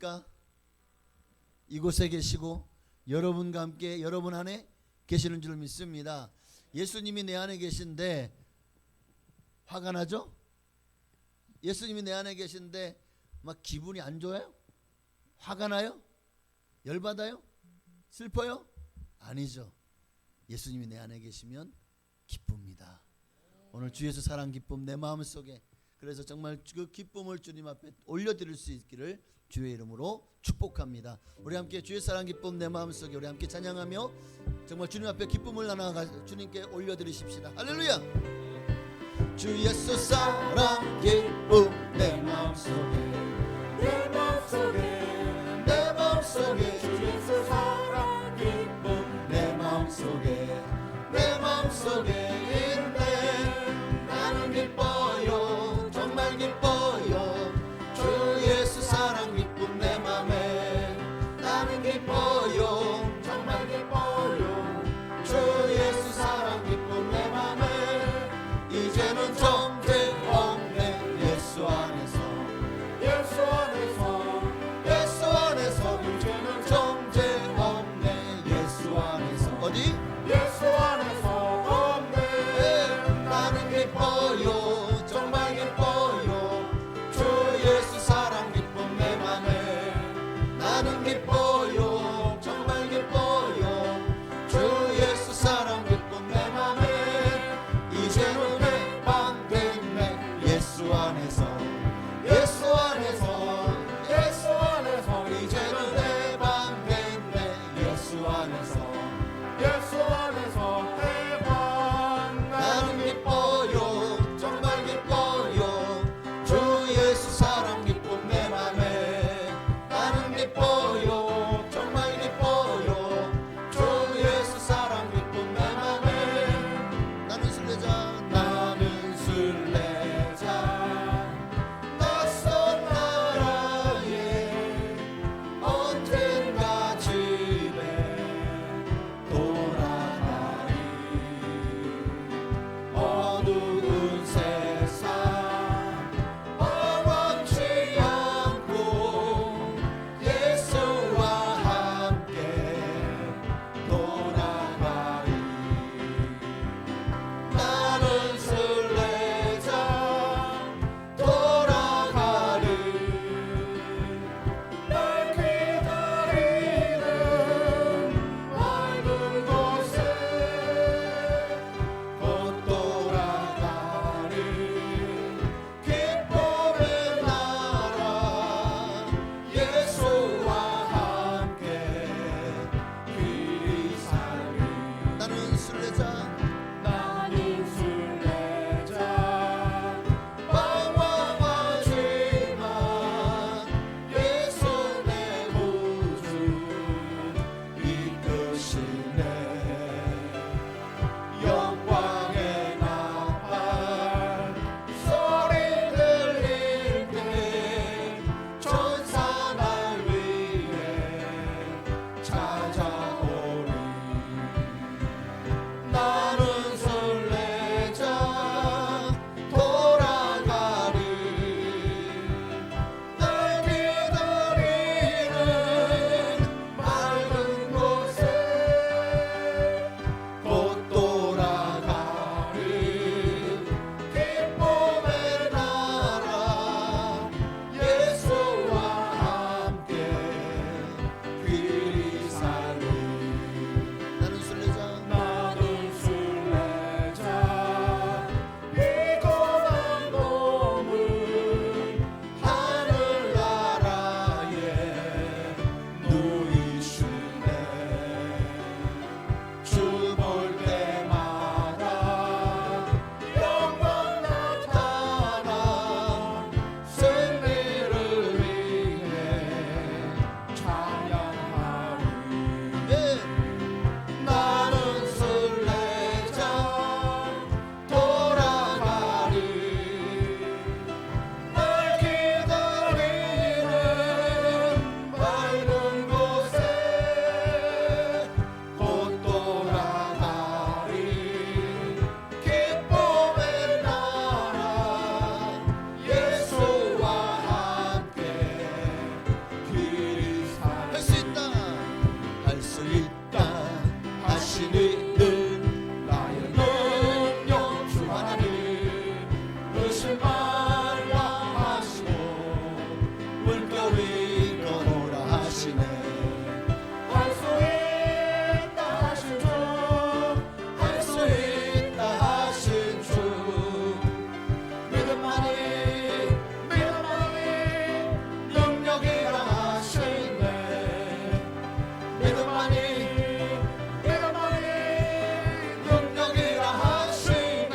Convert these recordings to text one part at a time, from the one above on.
계십니까? 이곳에 계시고 여러분과 함께 여러분 안에 계시는 줄 믿습니다. 예수님이 내 안에 계신데 화가 나죠? 예수님이 내 안에 계신데 막 기분이 안 좋아요? 화가 나요? 열받아요? 슬퍼요? 아니죠. 예수님이 내 안에 계시면 기쁩니다. 오늘 주 예수 사랑 기쁨 내 마음속에, 그래서 정말 그 기쁨을 주님 앞에 올려드릴 수 있기를 주의 이름으로 축복합니다. 우리 함께 주의 사랑 기쁨 내 마음속에 우리 함께 찬양하며 정말 주님 앞에 기쁨을 나눠 주님께 올려드리십시다. 할렐루야. 주 예수 사랑 기쁨 내 마음속에, 내 마음속에, 내 마음속에 주 예수 사랑 기쁨 내 마음속에, 내 마음속에 있네. 나는 기뻐요, 정말 기뻐요. 주 예수 사랑 기쁨 내 맘에, 나는 기뻐요, 정말 기뻐요. 주 예수 사랑 기쁨 내 맘에, 이제는 정죄 없네. 예수 안에서, 예수 안에서, 예수 안에서 이제는 정죄 없네. 예수 안에서. 어디? 예수 안에서 없네. 나는 기뻐요, 정말 기뻐요. 주 예수 사랑 기쁨 내 맘에, 나는 기뻐요, 정말 기뻐요. 주 예수 사랑 기쁨 내 맘에, 이제는 해방됐네. 예수 안에서, 예수 안에서, 예수 안에서 이제는 해방됐네. 예수 안에서, 예수 안에서 해방. 나는 기뻐요, 정말 기뻐요. 주 예수 사랑 기쁨 내 맘에, 나는 기뻐요, 하시네. 할 수 있다 하신 주, 할 수 있다 하신 주, 믿음만이 능력이라 하시네. 믿음만이 능력이라 하시네.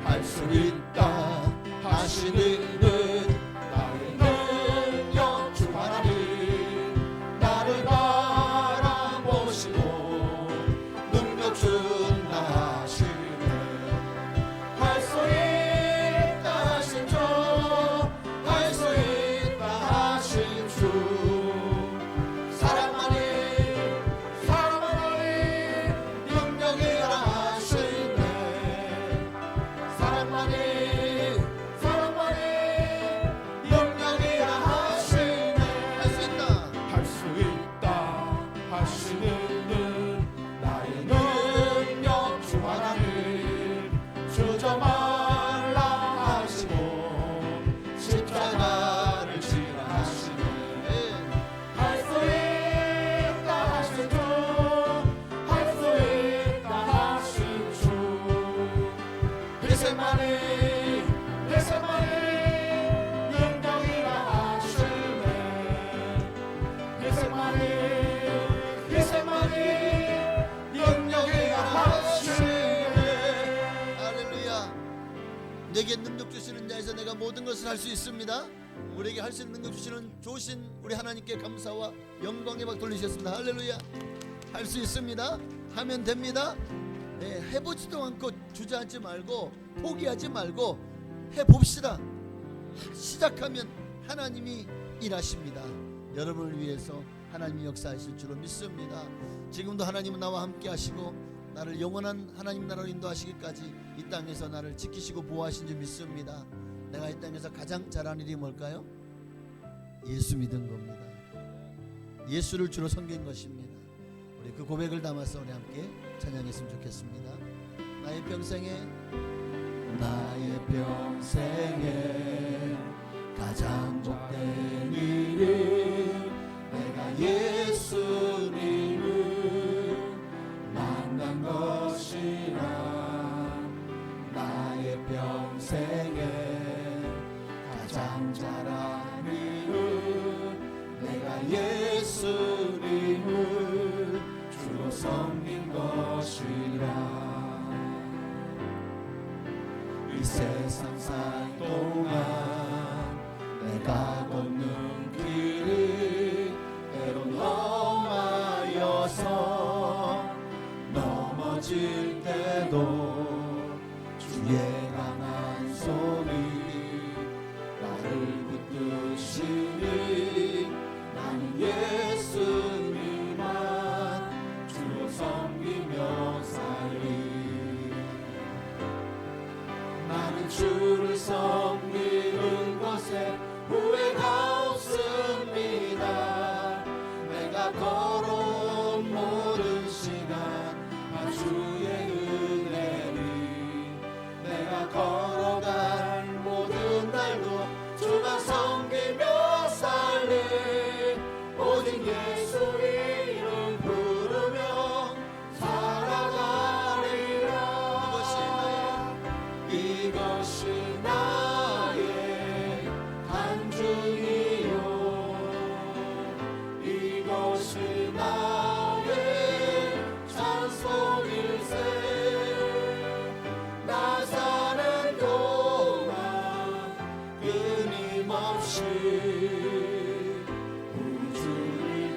할 수 있다 하시는 나의 능력 주 하나님, 나를 바라보시고 능력 준다 하시네. 할 수 있다 하신 주, 할 수 있다 하신 주, 사랑만이 능력이라 하시네. 사랑만이 능력이라 하시네. 할 수 있다 할 수 있다 하시는 나의 능력 주 하나님, 주저 말라 하시고 십자가를 지라 하시네. 할 수 있다 하신 주, 할 수 있다 하신 주, 회색만이 능력이라 하시네. 회색만이 능력이라 하시네. 할렐루야. 내게 능력 주시는 자에서 내가 모든 것을 할 수 있습니다. 우리에게 할 수 있는 능력 주시는 좋으신 우리 하나님께 감사와 영광의 박 돌리셨습니다. 할렐루야. 할 수 있습니다. 하면 됩니다. 네, 해보지도 않고 주저앉지 말고 포기하지 말고 해봅시다. 시작하면 하나님이 일하십니다. 여러분을 위해서 하나님이 역사하실 줄로 믿습니다. 지금도 하나님은 나와 함께 하시고 나를 영원한 하나님 나라로 인도하시기까지 이 땅에서 나를 지키시고 보호하신 줄 믿습니다. 내가 이 땅에서 가장 잘한 일이 뭘까요? 예수 믿은 겁니다. 예수를 주로 섬긴 것입니다. 우리 그 고백을 담아서 우리 함께 찬양했으면 좋겠습니다. 나의 평생에 가장 복된 일은 내가 예수님을 만난 것이라. 나의 평생에 가장 잘한 일은 내가 예수님을 주로 섬긴 것이라. 이 세상 살 동안 내가 걷는 길이 때론 험하여서 넘어질 때도 주의 강한 손이 나를 붙드시니 나는 예수님만 주로 섬기며 살리. 나는 주를 섬기는 것에 후회가 없습니다. 내가 걸어온 모든 시간 주의 은혜니 내가 걸어간 모든 날도 주만 섬기며 살리. 오직 예수 이름 부르며 살아가리라. 이것이 나의 간증이요, 이것이 나의 찬송일세. 나 사는 동안 끊임없이 우주를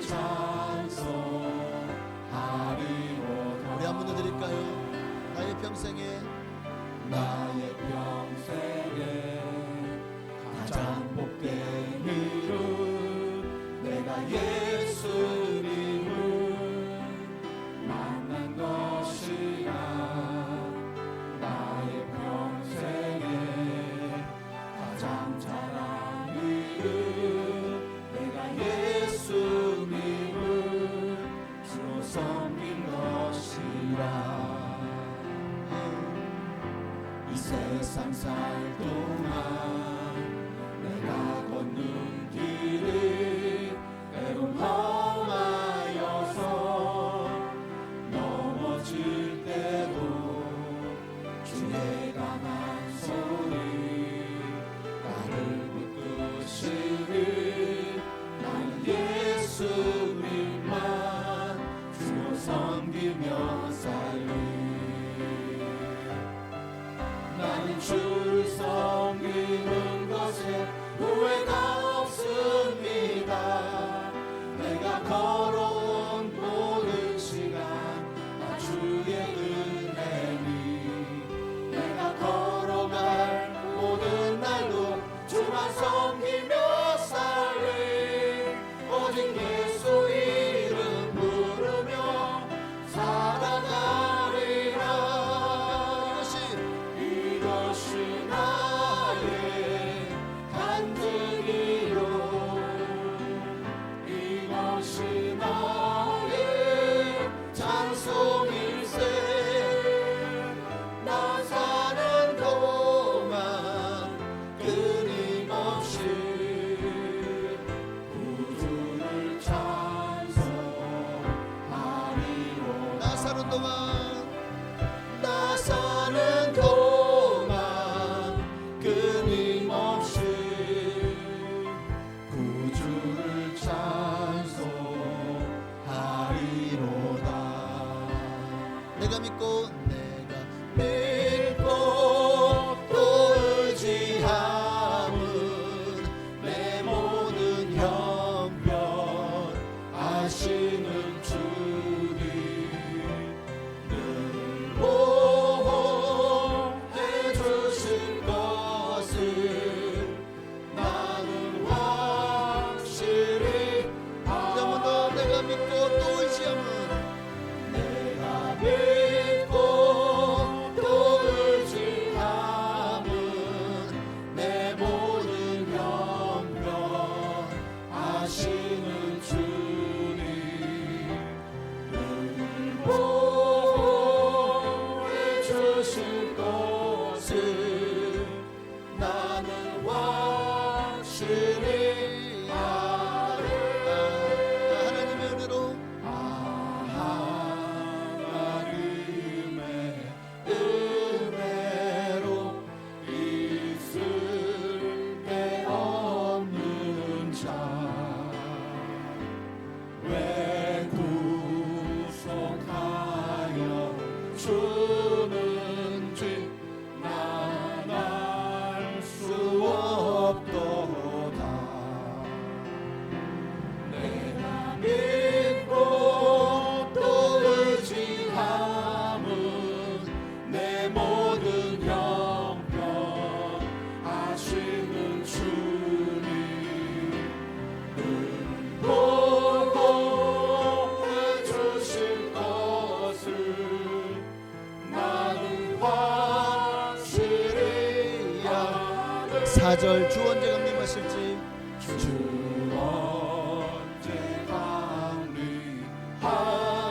내가 믿고 또 의지함은 내 모든 형편 아시는 주님 늘 보호해 주실 것을 나는 확실히 한번 더 내가 믿고 또 의지함은 내가 믿고 또 의지함은 내 모든 형편 아시는 주님 늘 보호해 주실 것을 나는 확실히 아네 하나님의 은혜로 하나님의 은혜로 있을 데 없는 자 왜 구속하여 주는지 난 알 수 없도다 내가 믿고 또 의지함은 내 모든 형편 아시는 주님 늘 보호해 주실 것을 나는 확실히 아네 4절 주 언제 강림하실지 주 언제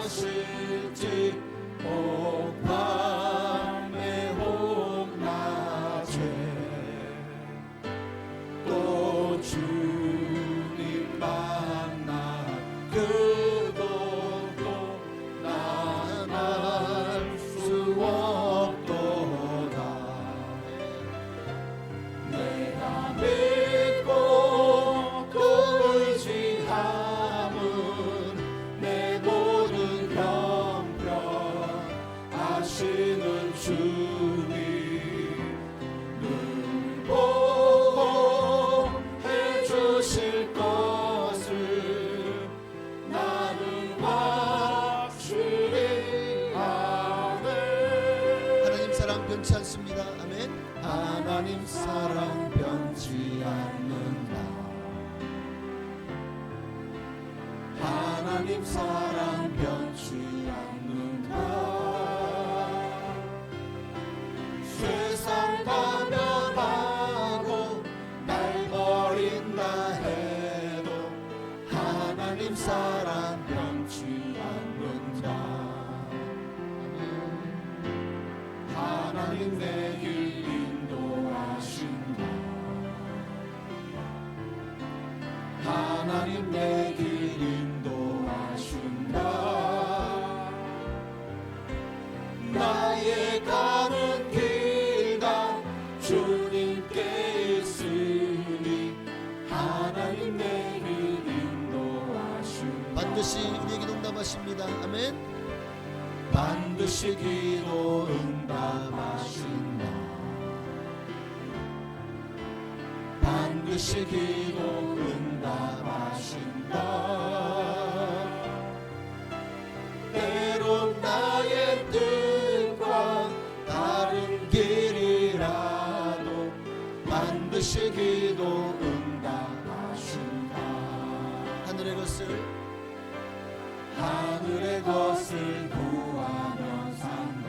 강림하실지 혹밤에 혹낮에 또 주님 만나 그것도 난 알 수 없도다 내가 믿고 또 의지함은 내 모든 형편 아시는 주님 늘 보호해 주실 것을 나는 확실히 아네 하나님 사랑 변치 않습니다. 아멘. 하나님 사랑 변치 않는다 하나님 사랑 변치 않는다 세상 파멸하고 날 버린다 해도 하나님 사랑 변치 않는다 하나님 내 길 인도하신다 하나님 내 길 인도하신다 나의 가는 길 다 주님께 있으니 하나님 내 길 인도하신다 반드시 우리에게 응답하십니다. 아멘. 반드시 기도 응답하신다 반드시 기도 응답하신다 때론 나의 뜻과 다른 길이라도 반드시 기도 응답하신다 하늘의 것을 하늘의 것을 구하면 산다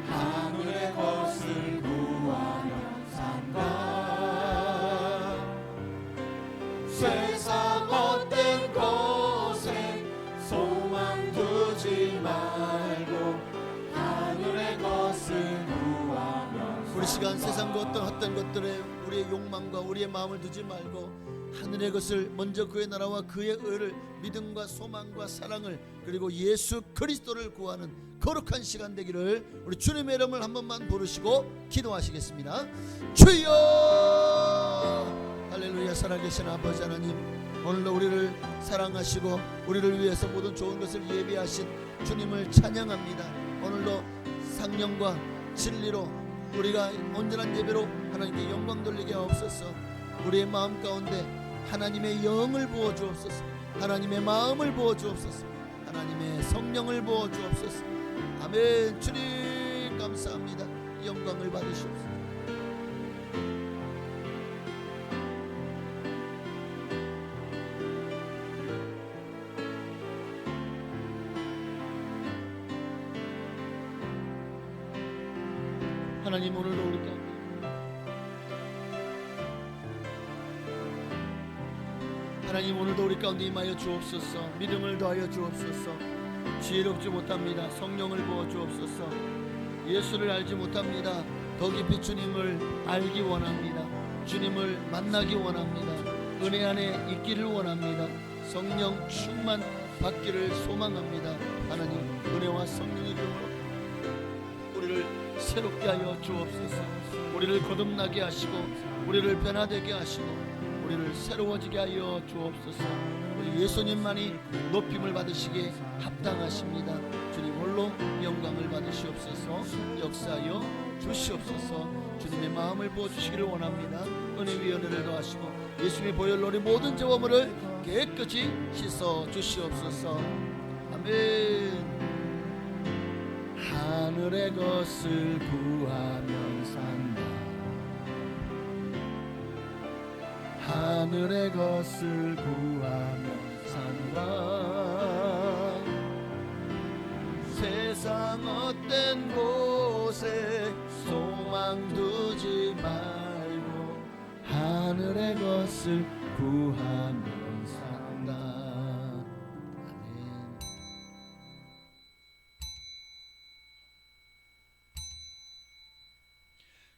하늘의 것을 구하면 산다 세상 어떤 곳에 소망 두지 말고 하늘의 것을 구하면 우리 시간 세상 그 어떤 것들에 우리의 욕망과 우리의 마음을 두지 말고 하늘의 것을 먼저 그의 나라와 그의 의를 믿음과 소망과 사랑을 그리고 예수 그리스도를 구하는 거룩한 시간 되기를 우리 주님의 이름을 한 번만 부르시고 기도하시겠습니다. 주여 할렐루야. 살아계신 아버지 하나님, 오늘도 우리를 사랑하시고 우리를 위해서 모든 좋은 것을 예비하신 주님을 찬양합니다. 오늘도 상령과 진리로 우리가 온전한 예배로 하나님께 영광 돌리게 하옵소서. 우리의 마음 가운데 하나님의 영을 부어 주옵소서. 하나님의 마음을 부어 주옵소서. 하나님의 성령을 부어 주옵소서. 아멘. 주님 감사합니다. 영광을 받으시옵소서. 하나님, 오늘도 우리 가운데 하나님, 오늘도 우리 가운데 임하여 주옵소서. 믿음을 더하여 주옵소서. 지혜롭지 못합니다. 성령을 부어 주옵소서. 예수를 알지 못합니다. 더 깊이 주님을 알기 원합니다. 주님을 만나기 원합니다. 은혜 안에 있기를 원합니다. 성령 충만 받기를 소망합니다. 하나님, 은혜와 성령의 이름으로 우리를 새롭게 하여 주옵소서. 우리를 거듭나게 하시고 우리를 변화되게 하시고 우리를 새로워지게 하여 주옵소서. 우리 예수님만이 높임을 받으시기에 합당하십니다. 주님 홀로 영광을 받으시옵소서. 역사하여 주시옵소서. 주님의 마음을 부어주시기를 원합니다. 은혜 위에 은혜를 더하시고 예수님의 보혈로 우리 모든 죄와물을 깨끗이 씻어 주시옵소서. 아멘. 하늘의 것을 구하면 산다. 하늘의 것을 구하면 산다. 세상 어떤 곳에 소망 두지 말고 하늘의 것을 구하면 산다. 아멘.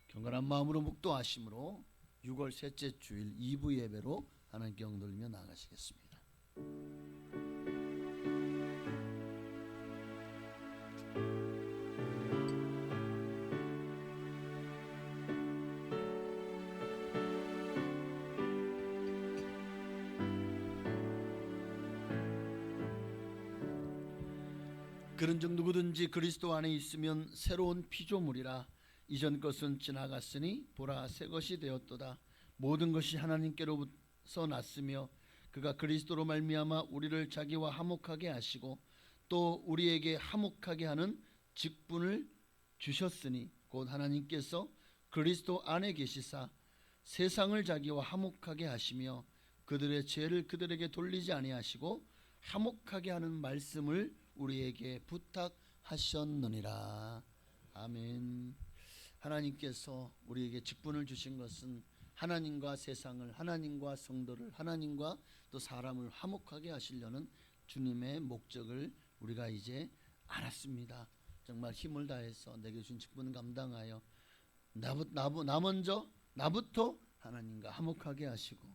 경건한 마음으로 묵도하심으로 6월 셋째 주일 2부 예배로 하나님께 영광 돌리며 나가시겠습니다. 그런즉 누구든지 그리스도 안에 있으면 새로운 피조물이라. 이전 것은 지나갔으니 보라 새 것이 되었도다. 모든 것이 하나님께로부터 났으며 그가 그리스도로 말미암아 우리를 자기와 화목하게 하시고 또 우리에게 화목하게 하는 직분을 주셨으니 곧 하나님께서 그리스도 안에 계시사 세상을 자기와 화목하게 하시며 그들의 죄를 그들에게 돌리지 아니하시고 화목하게 하는 말씀을 우리에게 부탁하셨느니라. 아멘. 하나님께서 우리에게 직분을 주신 것은 하나님과 세상을, 하나님과 성도를, 하나님과 또 사람을 화목하게 하시려는 주님의 목적을 우리가 이제 알았습니다. 정말 힘을 다해서 내게 주신 직분을 감당하여 나 먼저 나부터 하나님과 화목하게 하시고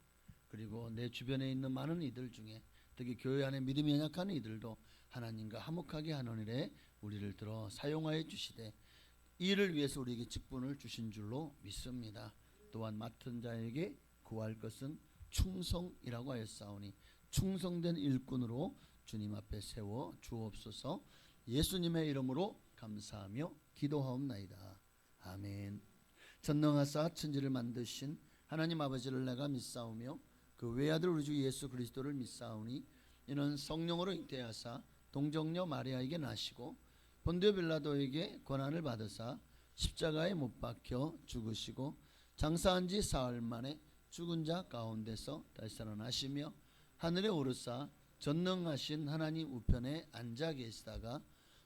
그리고 내 주변에 있는 많은 이들 중에 특히 교회 안에 믿음이 연약한 이들도 하나님과 화목하게 하는 일에 우리를 들어 사용하여 주시되 이 일을 위해서 우리에게 직분을 주신 줄로 믿습니다. 또한 맡은 자에게 구할 것은 충성이라고 하였사오니 충성된 일꾼으로 주님 앞에 세워 주옵소서. 예수님의 이름으로 감사하며 기도하옵나이다. 아멘. 전능하사 천지를 만드신 하나님 아버지를 내가 믿사오며 그 외아들 우리 주 예수 그리스도를 믿사오니 이는 성령으로 잉태하사 동정녀 마리아에게 나시고 본디오 빌라도에게 고난을 받으사 십자가에 못 박혀 죽으시고 장사한 지 사흘 만에 죽은 자 가운데서 다시 살아나시며 하늘에 오르사 전능하신 하나님 우편에 앉아 계시다가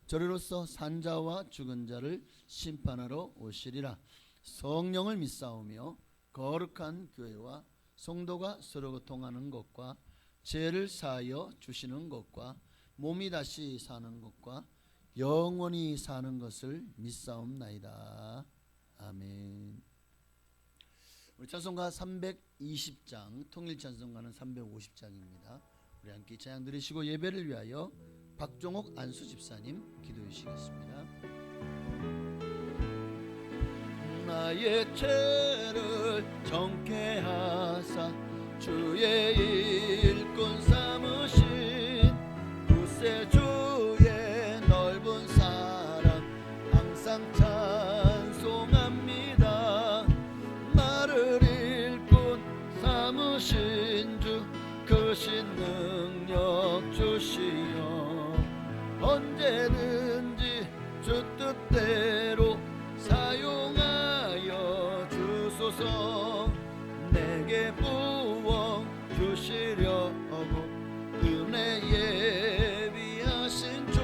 저리로서 산 자와 죽은 자를 심판하러 오시리라. 성령을 믿사오며 거룩한 교회와 성도가 서로 고통하는 것과 죄를 사하여 주시는 것과 몸이 다시 사는 것과 영원히 사는 것을 믿사옵나이다. 아멘. 우리 찬송가 320장, 통일 찬송가는 350장입니다. 우리 함께 찬양 드리시고 예배를 위하여 박종옥 안수 집사님 기도해 주시겠습니다. 나의 죄를 정케 하사 삼으신 주 크신 능력 주시어 언제든지 주 뜻대로 사용하여 주소서. 내게 부어 주시려고 은혜 예비하신 주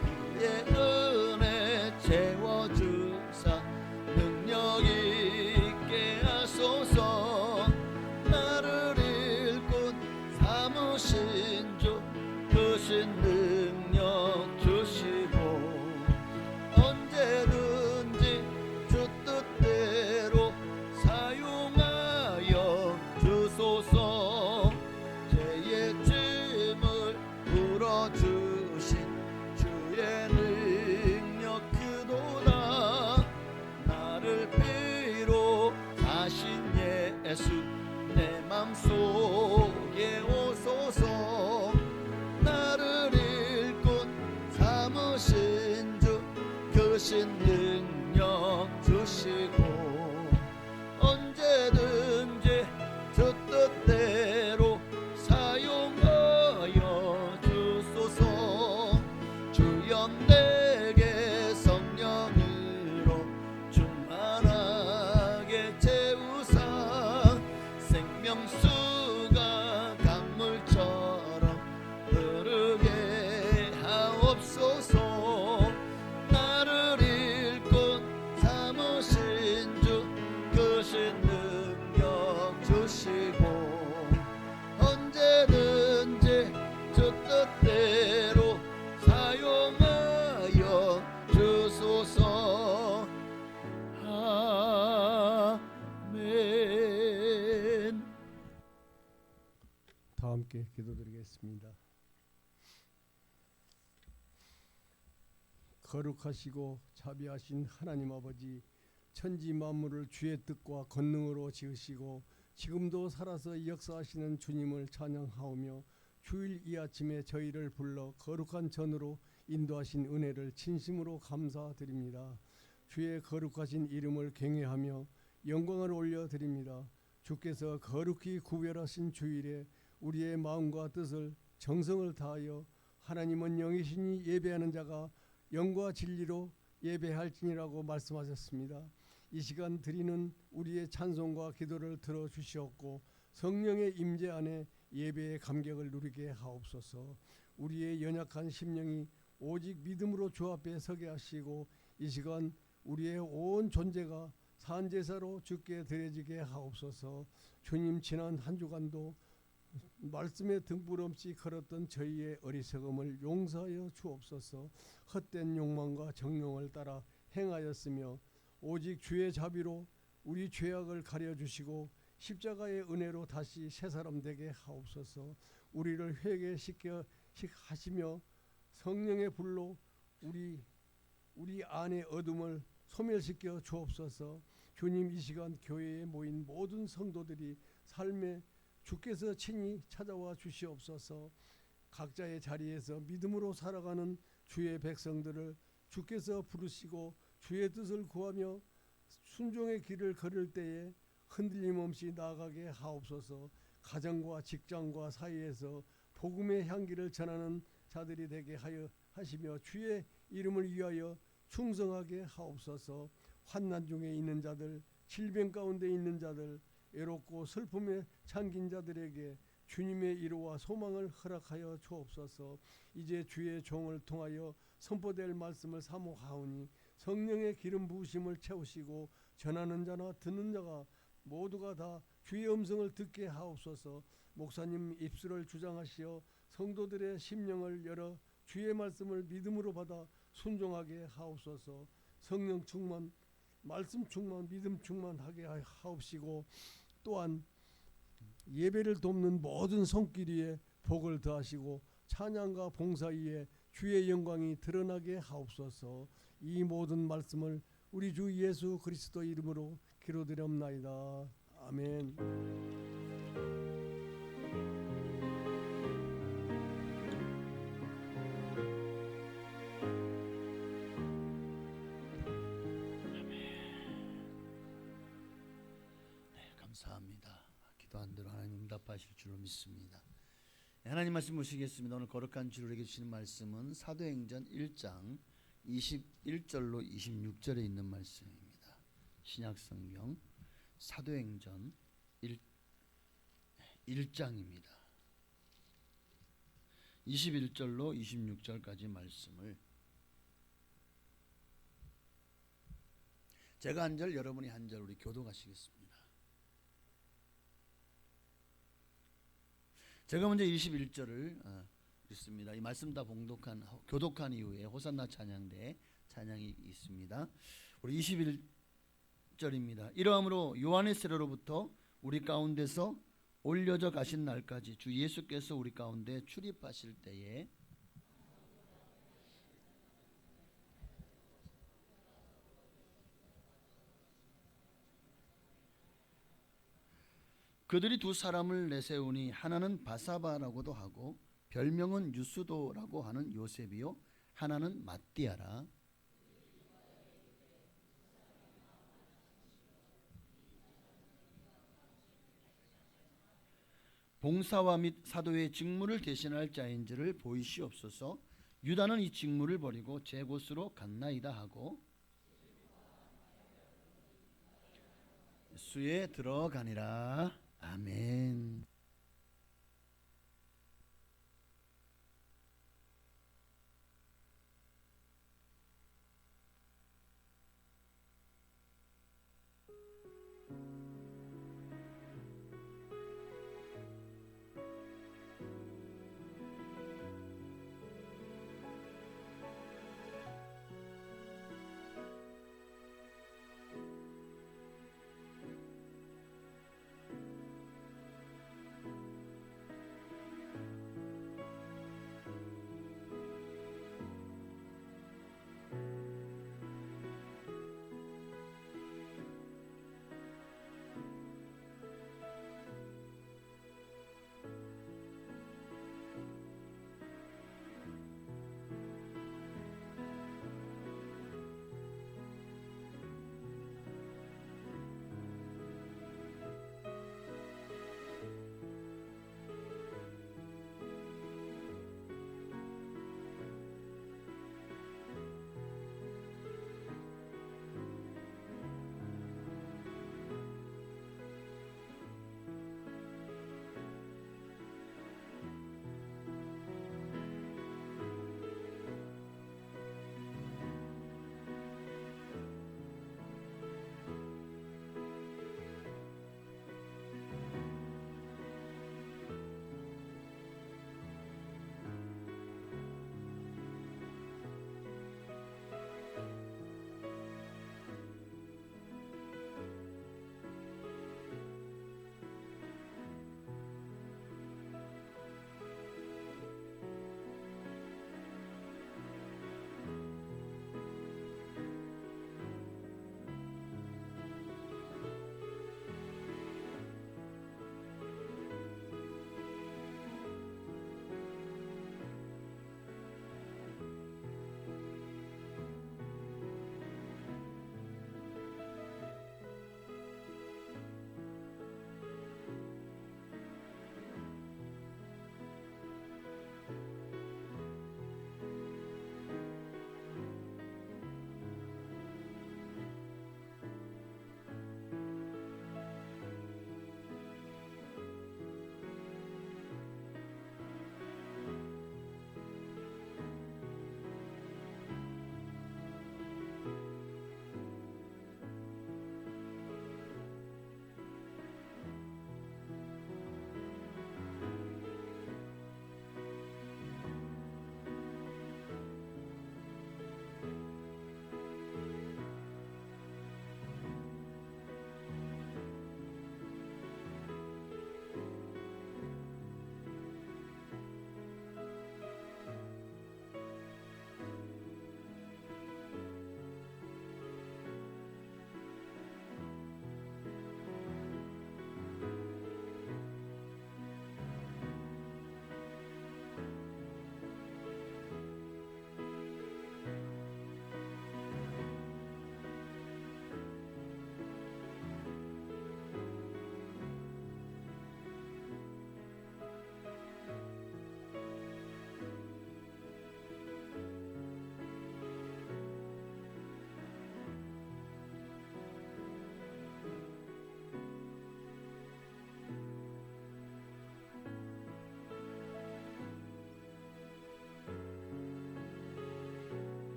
그의 은혜 채워주사 능력 있게 하소서. 나를 일꾼 삼으신 주 크신 능력 주시고 언제든지 주 뜻대로 사용하여 주소서. 죄의 짐을 풀어주신 주의 능력 크도다. 나를 비로 하신 예수 내 맘속에 오소서. 나를 일꾼 삼으신 주 크신 능력 주시고 언제든지 주 뜻대로 사용하여 주소서. 주여 내게 성령으로 충만하게 채우사 생명수가 강물처럼 흐르게 하옵소서. 나를 일꾼 삼으신 주 크신 능력 주시고 언제든지 주 뜻대로 사용하여 주소서. 아멘. 다 함께 기도드리겠습니다. 거룩하시고 자비하신 하나님 아버지, 천지 만물을 주의 뜻과 권능으로 지으시고 지금도 살아서 역사하시는 주님을 찬양하오며 주일 이 아침에 저희를 불러 거룩한 전으로 인도하신 은혜를 진심으로 감사드립니다. 주의 거룩하신 이름을 경외하며 영광을 올려드립니다. 주께서 거룩히 구별하신 주일에 우리의 마음과 뜻을 정성을 다하여 하나님은 영이시니 예배하는 자가 영과 진리로 예배할지니라고 말씀하셨습니다. 이 시간 드리는 우리의 찬송과 기도를 들어주시옵고 성령의 임재 안에 예배의 감격을 누리게 하옵소서. 우리의 연약한 심령이 오직 믿음으로 주 앞에 서게 하시고 이 시간 우리의 온 존재가 산제사로 주께 드려지게 하옵소서. 주님, 지난 한 주간도 말씀에 등불 없이 걸었던 저희의 어리석음을 용서하여 주옵소서. 헛된 욕망과 정욕을 따라 행하였으며 오직 주의 자비로 우리 죄악을 가려주시고 십자가의 은혜로 다시 새 사람 되게 하옵소서. 우리를 회개시켜 하시며 성령의 불로 우리 안의 어둠을 소멸시켜 주옵소서. 주님, 이 시간 교회에 모인 모든 성도들이 삶에 주께서 친히 찾아와 주시옵소서. 각자의 자리에서 믿음으로 살아가는 주의 백성들을 주께서 부르시고 주의 뜻을 구하며 순종의 길을 걸을 때에 흔들림 없이 나아가게 하옵소서. 가정과 직장과 사이에서 복음의 향기를 전하는 자들이 되게 하여 하시며 주의 이름을 위하여 충성하게 하옵소서. 환난 중에 있는 자들, 질병 가운데 있는 자들, 외롭고 슬픔에 잠긴 자들에게 주님의 위로와 소망을 허락하여 주옵소서. 이제 주의 종을 통하여 선포될 말씀을 사모하오니 성령의 기름 부으심을 채우시고 전하는 자나 듣는 자가 모두가 다 주의 음성을 듣게 하옵소서. 목사님 입술을 주장하시어 성도들의 심령을 열어 주의 말씀을 믿음으로 받아 순종하게 하옵소서. 성령 충만, 말씀 충만, 믿음 충만하게 하옵시고 또한 예배를 돕는 모든 손길 위에 복을 더하시고 찬양과 봉사 위에 주의 영광이 드러나게 하옵소서. 이 모든 말씀을 우리 주 예수 그리스도 이름으로 기도드렸나이다. 아멘. 감사합니다. 기도 안 들어 응답하실 줄로 믿습니다. 하나님 말씀 보시겠습니다. 오늘 거룩한 주를 우리에게 주시는 말씀은 사도행전 1장 21절로 26절에 있는 말씀입니다. 신약성경 사도행전 1장입니다. 21절로 26절까지 말씀을 제가 한 절, 여러분이 한 절 우리 교독하시겠습니다. 제가 먼저 21절을 읽습니다. 이 말씀 다 교독한 이후에 호산나 찬양대 찬양이 있습니다. 우리 21절입니다. 이러함으로 요한의 세례로부터 우리 가운데서 올려져 가신 날까지 주 예수께서 우리 가운데 출입하실 때에 그들이 두 사람을 내세우니 하나는 바사바라고도 하고 별명은 유스도라고 하는 요셉이요 하나는 마띠아라. 봉사와 및 사도의 직무를 대신할 자인지를 보이시옵소서. 유다는 이 직무를 버리고 제 곳으로 갔나이다 하고 수에 들어가니라. 아멘.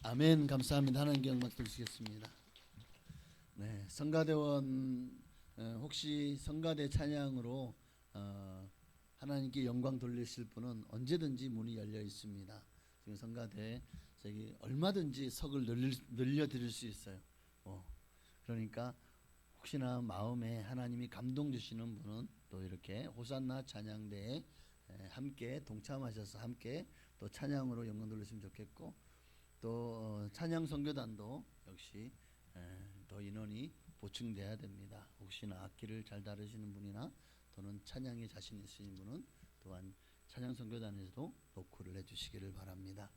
아멘. 감사합니다. 하나님께 영광 돌리시겠습니다. 네, 성가대원 혹시 성가대 찬양으로 하나님께 영광 돌리실 분은 언제든지 문이 열려 있습니다. 지금 성가대 저기 얼마든지 석을 늘려 드릴 수 있어요. 그러니까 혹시나 마음에 하나님이 감동 주시는 분은 또 이렇게 호산나 찬양대에 함께 동참하셔서 함께 또 찬양으로 영광 돌리시면 좋겠고, 또 찬양 선교단도 역시 더 인원이 보충돼야 됩니다. 혹시나 악기를 잘 다루시는 분이나 또는 찬양에 자신 있으신 분은 또한 찬양 선교단에서도 노크를 해주시기를 바랍니다.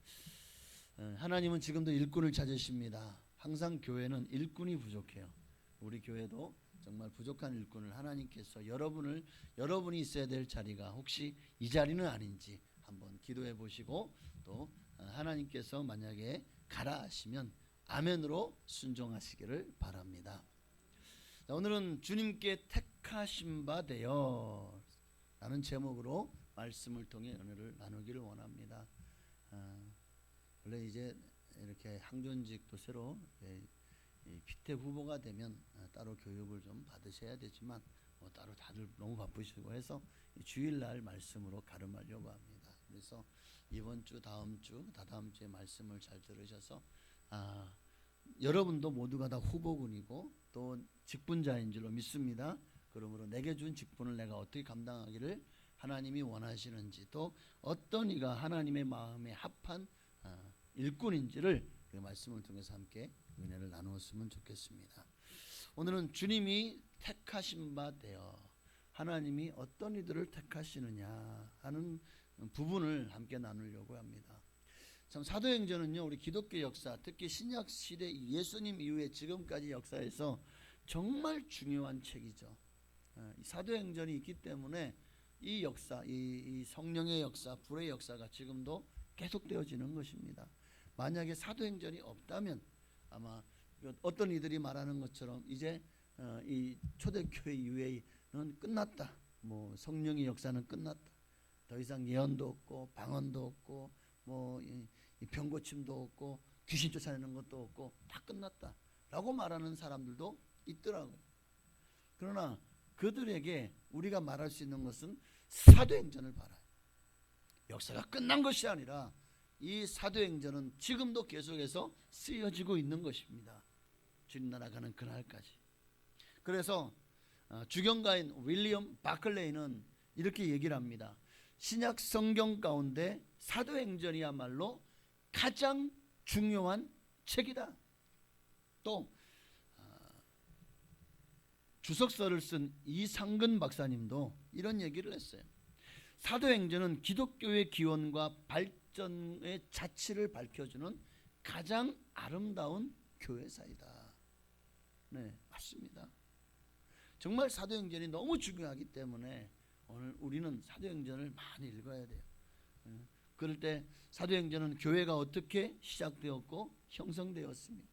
하나님은 지금도 일꾼을 찾으십니다. 항상 교회는 일꾼이 부족해요. 우리 교회도 정말 부족한 일꾼을 하나님께서 여러분이 있어야 될 자리가 혹시 이 자리는 아닌지 한번 기도해 보시고, 또 하나님께서 만약에 가라 하시면 아멘으로 순종하시기를 바랍니다. 자, 오늘은 주님께 택하신 바 되어 라는 제목으로 말씀을 통해 은혜를 나누기를 원합니다. 원래 이제 이렇게 항존직도 새로 피태 후보가 되면 따로 교육을 좀 받으셔야 되지만 따로 다들 너무 바쁘시고 해서 주일날 말씀으로 가름하려고 합니다. 그래서 이번 주, 다음 주, 다다음 주에 말씀을 잘 들으셔서 여러분도 모두가 다 후보군이고 또 직분자인 줄로 믿습니다. 그러므로 내게 준 직분을 내가 어떻게 감당하기를 하나님이 원하시는지, 또 어떤 이가 하나님의 마음에 합한 일꾼인지를 그 말씀을 통해서 함께 은혜를 나누었으면 좋겠습니다. 오늘은 주님이 택하신 바 되어 하나님이 어떤 이들을 택하시느냐 하는 부분을 함께 나누려고 합니다. 참 사도행전은요, 우리 기독교 역사, 특히 신약 시대 예수님 이후에 지금까지 역사에서 정말 중요한 책이죠. 사도행전이 있기 때문에 이 역사, 이 성령의 역사, 불의 역사가 지금도 계속되어지는 것입니다. 만약에 사도행전이 없다면 아마 어떤 이들이 말하는 것처럼 이제 이 초대교회 이후에는 끝났다. 뭐 성령의 역사는 끝났다. 더 이상 예언도 없고 방언도 없고 이 병고침도 없고 귀신 쫓아내는 것도 없고 다 끝났다라고 말하는 사람들도 있더라고요. 그러나 그들에게 우리가 말할 수 있는 것은 사도행전을 봐라. 역사가 끝난 것이 아니라 이 사도행전은 지금도 계속해서 쓰여지고 있는 것입니다. 주님 나라 가는 그날까지. 그래서 주경가인 윌리엄 바클레이는 이렇게 얘기를 합니다. 신약 성경 가운데 사도행전이야말로 가장 중요한 책이다. 또 주석서를 쓴 이상근 박사님도 이런 얘기를 했어요. 사도행전은 기독교의 기원과 발전의 자취를 밝혀주는 가장 아름다운 교회사이다. 네, 맞습니다. 정말 사도행전이 너무 중요하기 때문에 오늘 우리는 사도행전을 많이 읽어야 돼요. 그럴 때 사도행전은 교회가 어떻게 시작되었고 형성되었습니다.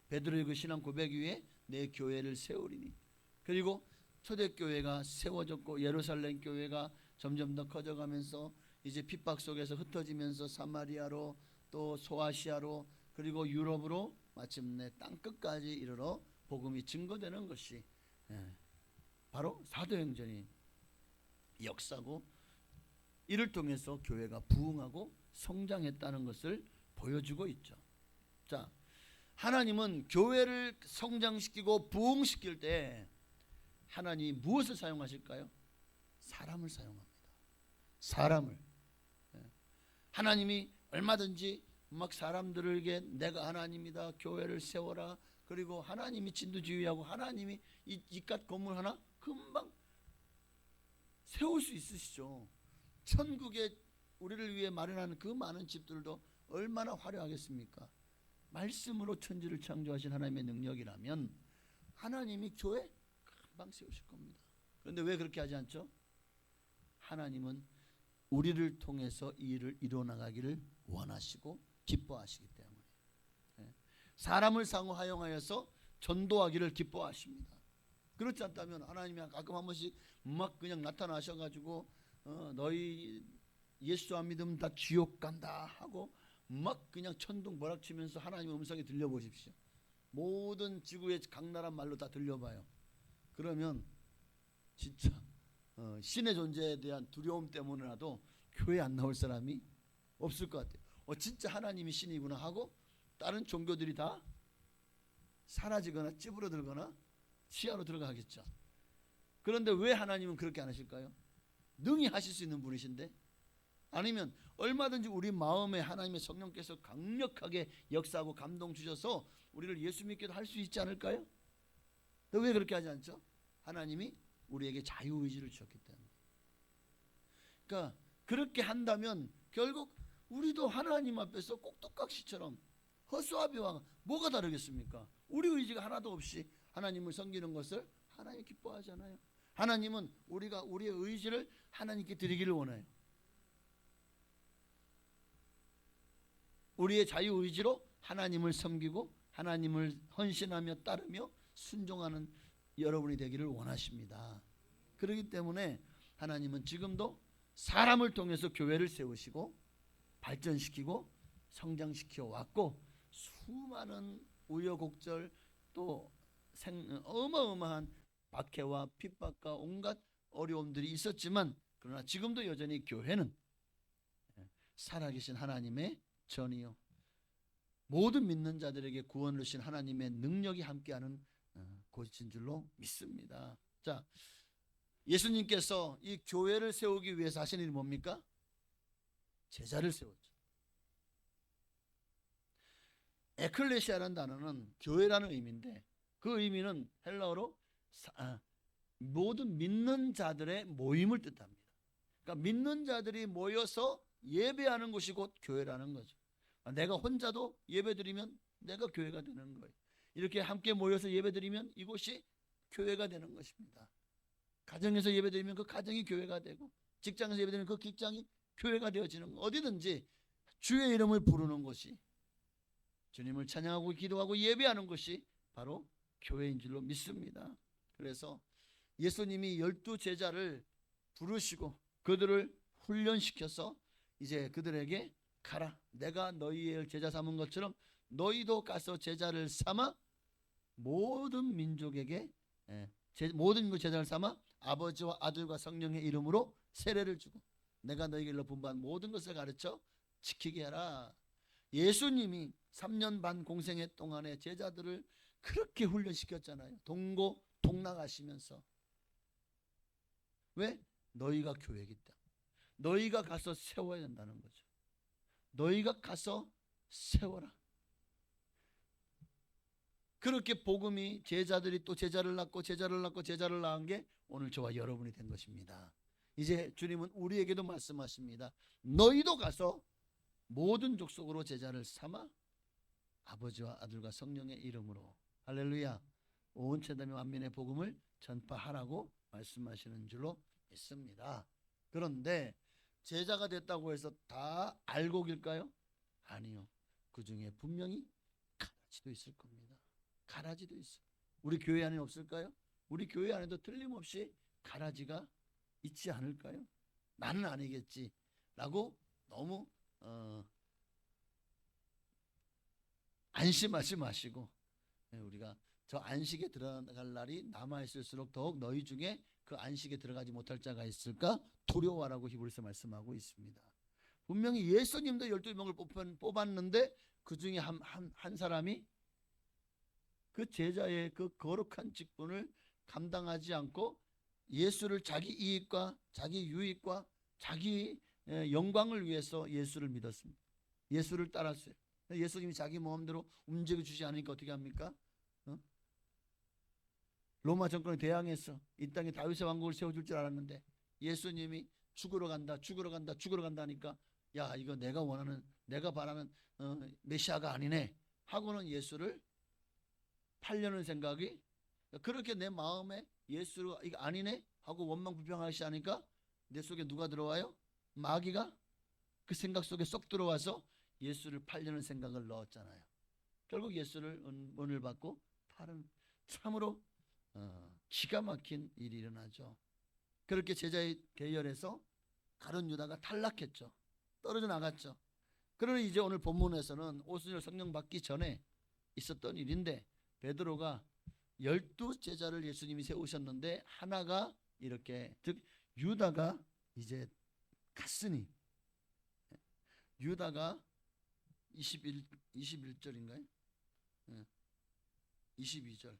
베드로의 그 신앙 고백 위에 내 교회를 세우리니, 그리고 초대교회가 세워졌고 예루살렘 교회가 점점 더 커져가면서 이제 핍박 속에서 흩어지면서 사마리아로 또 소아시아로 그리고 유럽으로 마침내 땅끝까지 이르러 복음이 증거되는 것이 바로 사도행전이 역사고, 이를 통해서 교회가 부흥하고 성장했다는 것을 보여주고 있죠. 자, 하나님은 교회를 성장시키고 부흥시킬 때 하나님이 무엇을 사용하실까요? 사람을 사용합니다. 사람을. 하나님이 얼마든지 막 사람들에게 내가 하나님이다, 교회를 세워라, 그리고 하나님이 진두지휘하고 하나님이 이깟 건물 하나 금방 세울 수 있으시죠. 천국에 우리를 위해 마련하는 그 많은 집들도 얼마나 화려하겠습니까? 말씀으로 천지를 창조하신 하나님의 능력이라면 하나님이 교회 금방 세우실 겁니다. 그런데 왜 그렇게 하지 않죠? 하나님은 우리를 통해서 이 일을 이루어나가기를 원하시고 기뻐하시기 때문에 사람을 상호 하용하여서 전도하기를 기뻐하십니다. 그렇지 않다면 하나님이 가끔 한 번씩 막 그냥 나타나셔가지고 너희 예수 안 믿으면 다 지옥 간다 하고 막 그냥 천둥 벼락치면서 하나님의 음성이 들려보십시오. 모든 지구의 각 나라 말로 다 들려봐요. 그러면 진짜 신의 존재에 대한 두려움 때문에라도 교회 안 나올 사람이 없을 것 같아요. 진짜 하나님이 신이구나 하고 다른 종교들이 다 사라지거나 찌부러들거나 시야로 들어가겠죠. 그런데 왜 하나님은 그렇게 안 하실까요? 능히 하실 수 있는 분이신데. 아니면 얼마든지 우리 마음에 하나님의 성령께서 강력하게 역사하고 감동 주셔서 우리를 예수 믿게도 할 수 있지 않을까요? 왜 그렇게 하지 않죠? 하나님이 우리에게 자유의지를 주셨기 때문에. 그러니까 그렇게 한다면 결국 우리도 하나님 앞에서 꼭두각시처럼 허수아비와 뭐가 다르겠습니까? 우리 의지가 하나도 없이 하나님을 섬기는 것을 하나님 기뻐하잖아요. 하나님은 우리가 우리의 의지를 하나님께 드리기를 원해요. 우리의 자유의지로 하나님을 섬기고 하나님을 헌신하며 따르며 순종하는 여러분이 되기를 원하십니다. 그렇기 때문에 하나님은 지금도 사람을 통해서 교회를 세우시고 발전시키고 성장시켜 왔고, 수많은 우여곡절 또 어마어마한 박해와 핍박과 온갖 어려움들이 있었지만, 그러나 지금도 여전히 교회는 살아계신 하나님의 전이요 모든 믿는 자들에게 구원을 주신 하나님의 능력이 함께하는 곳인 줄로 믿습니다. 자, 예수님께서 이 교회를 세우기 위해서 하신 일이 뭡니까? 제자를 세웠죠. 에클레시아라는 단어는 교회라는 의미인데, 그 의미는 헬라어로 모든 믿는 자들의 모임을 뜻합니다. 그러니까 믿는 자들이 모여서 예배하는 곳이 곧 교회라는 거죠. 내가 혼자도 예배드리면 내가 교회가 되는 거예요. 이렇게 함께 모여서 예배드리면 이곳이 교회가 되는 것입니다. 가정에서 예배드리면 그 가정이 교회가 되고, 직장에서 예배드리면 그 직장이 교회가 되어지는 거. 어디든지 주의 이름을 부르는 곳이, 주님을 찬양하고 기도하고 예배하는 것이 바로 교회인 줄로 믿습니다. 그래서 예수님이 12제자를 부르시고 그들을 훈련시켜서 이제 그들에게 가라, 내가 너희의 제자 삼은 것처럼 너희도 가서 제자를 삼아 모든 민족에게 모든 제자를 삼아 아버지와 아들과 성령의 이름으로 세례를 주고 내가 너희에게 일러 분부한 모든 것을 가르쳐 지키게 하라. 예수님이 3년 반 공생애 동안에 제자들을 그렇게 훈련시켰잖아요. 동고 동락하시면서. 왜? 너희가 교회이기 때문에. 너희가 가서 세워야 된다는 거죠. 너희가 가서 세워라. 그렇게 복음이 제자들이 또 제자를 낳고 제자를 낳고 제자를 낳은 게 오늘 저와 여러분이 된 것입니다. 이제 주님은 우리에게도 말씀하십니다. 너희도 가서 모든 족속으로 제자를 삼아 아버지와 아들과 성령의 이름으로, 할렐루야, 온 세상에 만민의 복음을 전파하라고 말씀하시는 줄로 믿습니다. 그런데 제자가 됐다고 해서 다 알곡일까요? 아니요. 그 중에 분명히 가라지도 있을 겁니다. 가라지도 있어요. 우리 교회 안에 없을까요? 우리 교회 안에도 틀림없이 가라지가 있지 않을까요? 나는 아니겠지 라고 너무 안심하지 마시고, 우리가 저 안식에 들어갈 날이 남아있을수록 더욱 너희 중에 그 안식에 들어가지 못할 자가 있을까 두려워하라고 히브리서 말씀하고 있습니다. 분명히 예수님도 12명을 뽑았는데 그 중에 한 사람이 그 제자의 그 거룩한 직분을 감당하지 않고 예수를 자기 이익과 자기 유익과 자기 영광을 위해서 예수를 믿었습니다. 예수를 따랐어요. 예수님이 자기 마음대로 움직여주지 않으니까 어떻게 합니까? 로마 정권에 대항해서 이 땅에 다윗의 왕국을 세워줄 줄 알았는데 예수님이 죽으러 간다 하니까 야, 이거 내가 원하는 내가 바라는 메시아가 아니네 하고는 예수를 팔려는 생각이, 그렇게 내 마음에 예수가 이거 아니네 하고 원망불평하시 하니까 내 속에 누가 들어와요? 마귀가 그 생각 속에 쏙 들어와서 예수를 팔려는 생각을 넣었잖아요. 결국 예수를 은을 받고 파는, 참으로 기가 막힌 일이 일어나죠. 그렇게 제자의 대열에서 가룟 유다가 탈락했죠. 떨어져 나갔죠. 그러나 이제 오늘 본문에서는 오순절 성령 받기 전에 있었던 일인데 베드로가 12제자를 예수님이 세우셨는데 하나가 이렇게, 즉 유다가 이제 갔으니, 유다가 21절인가요? 22절.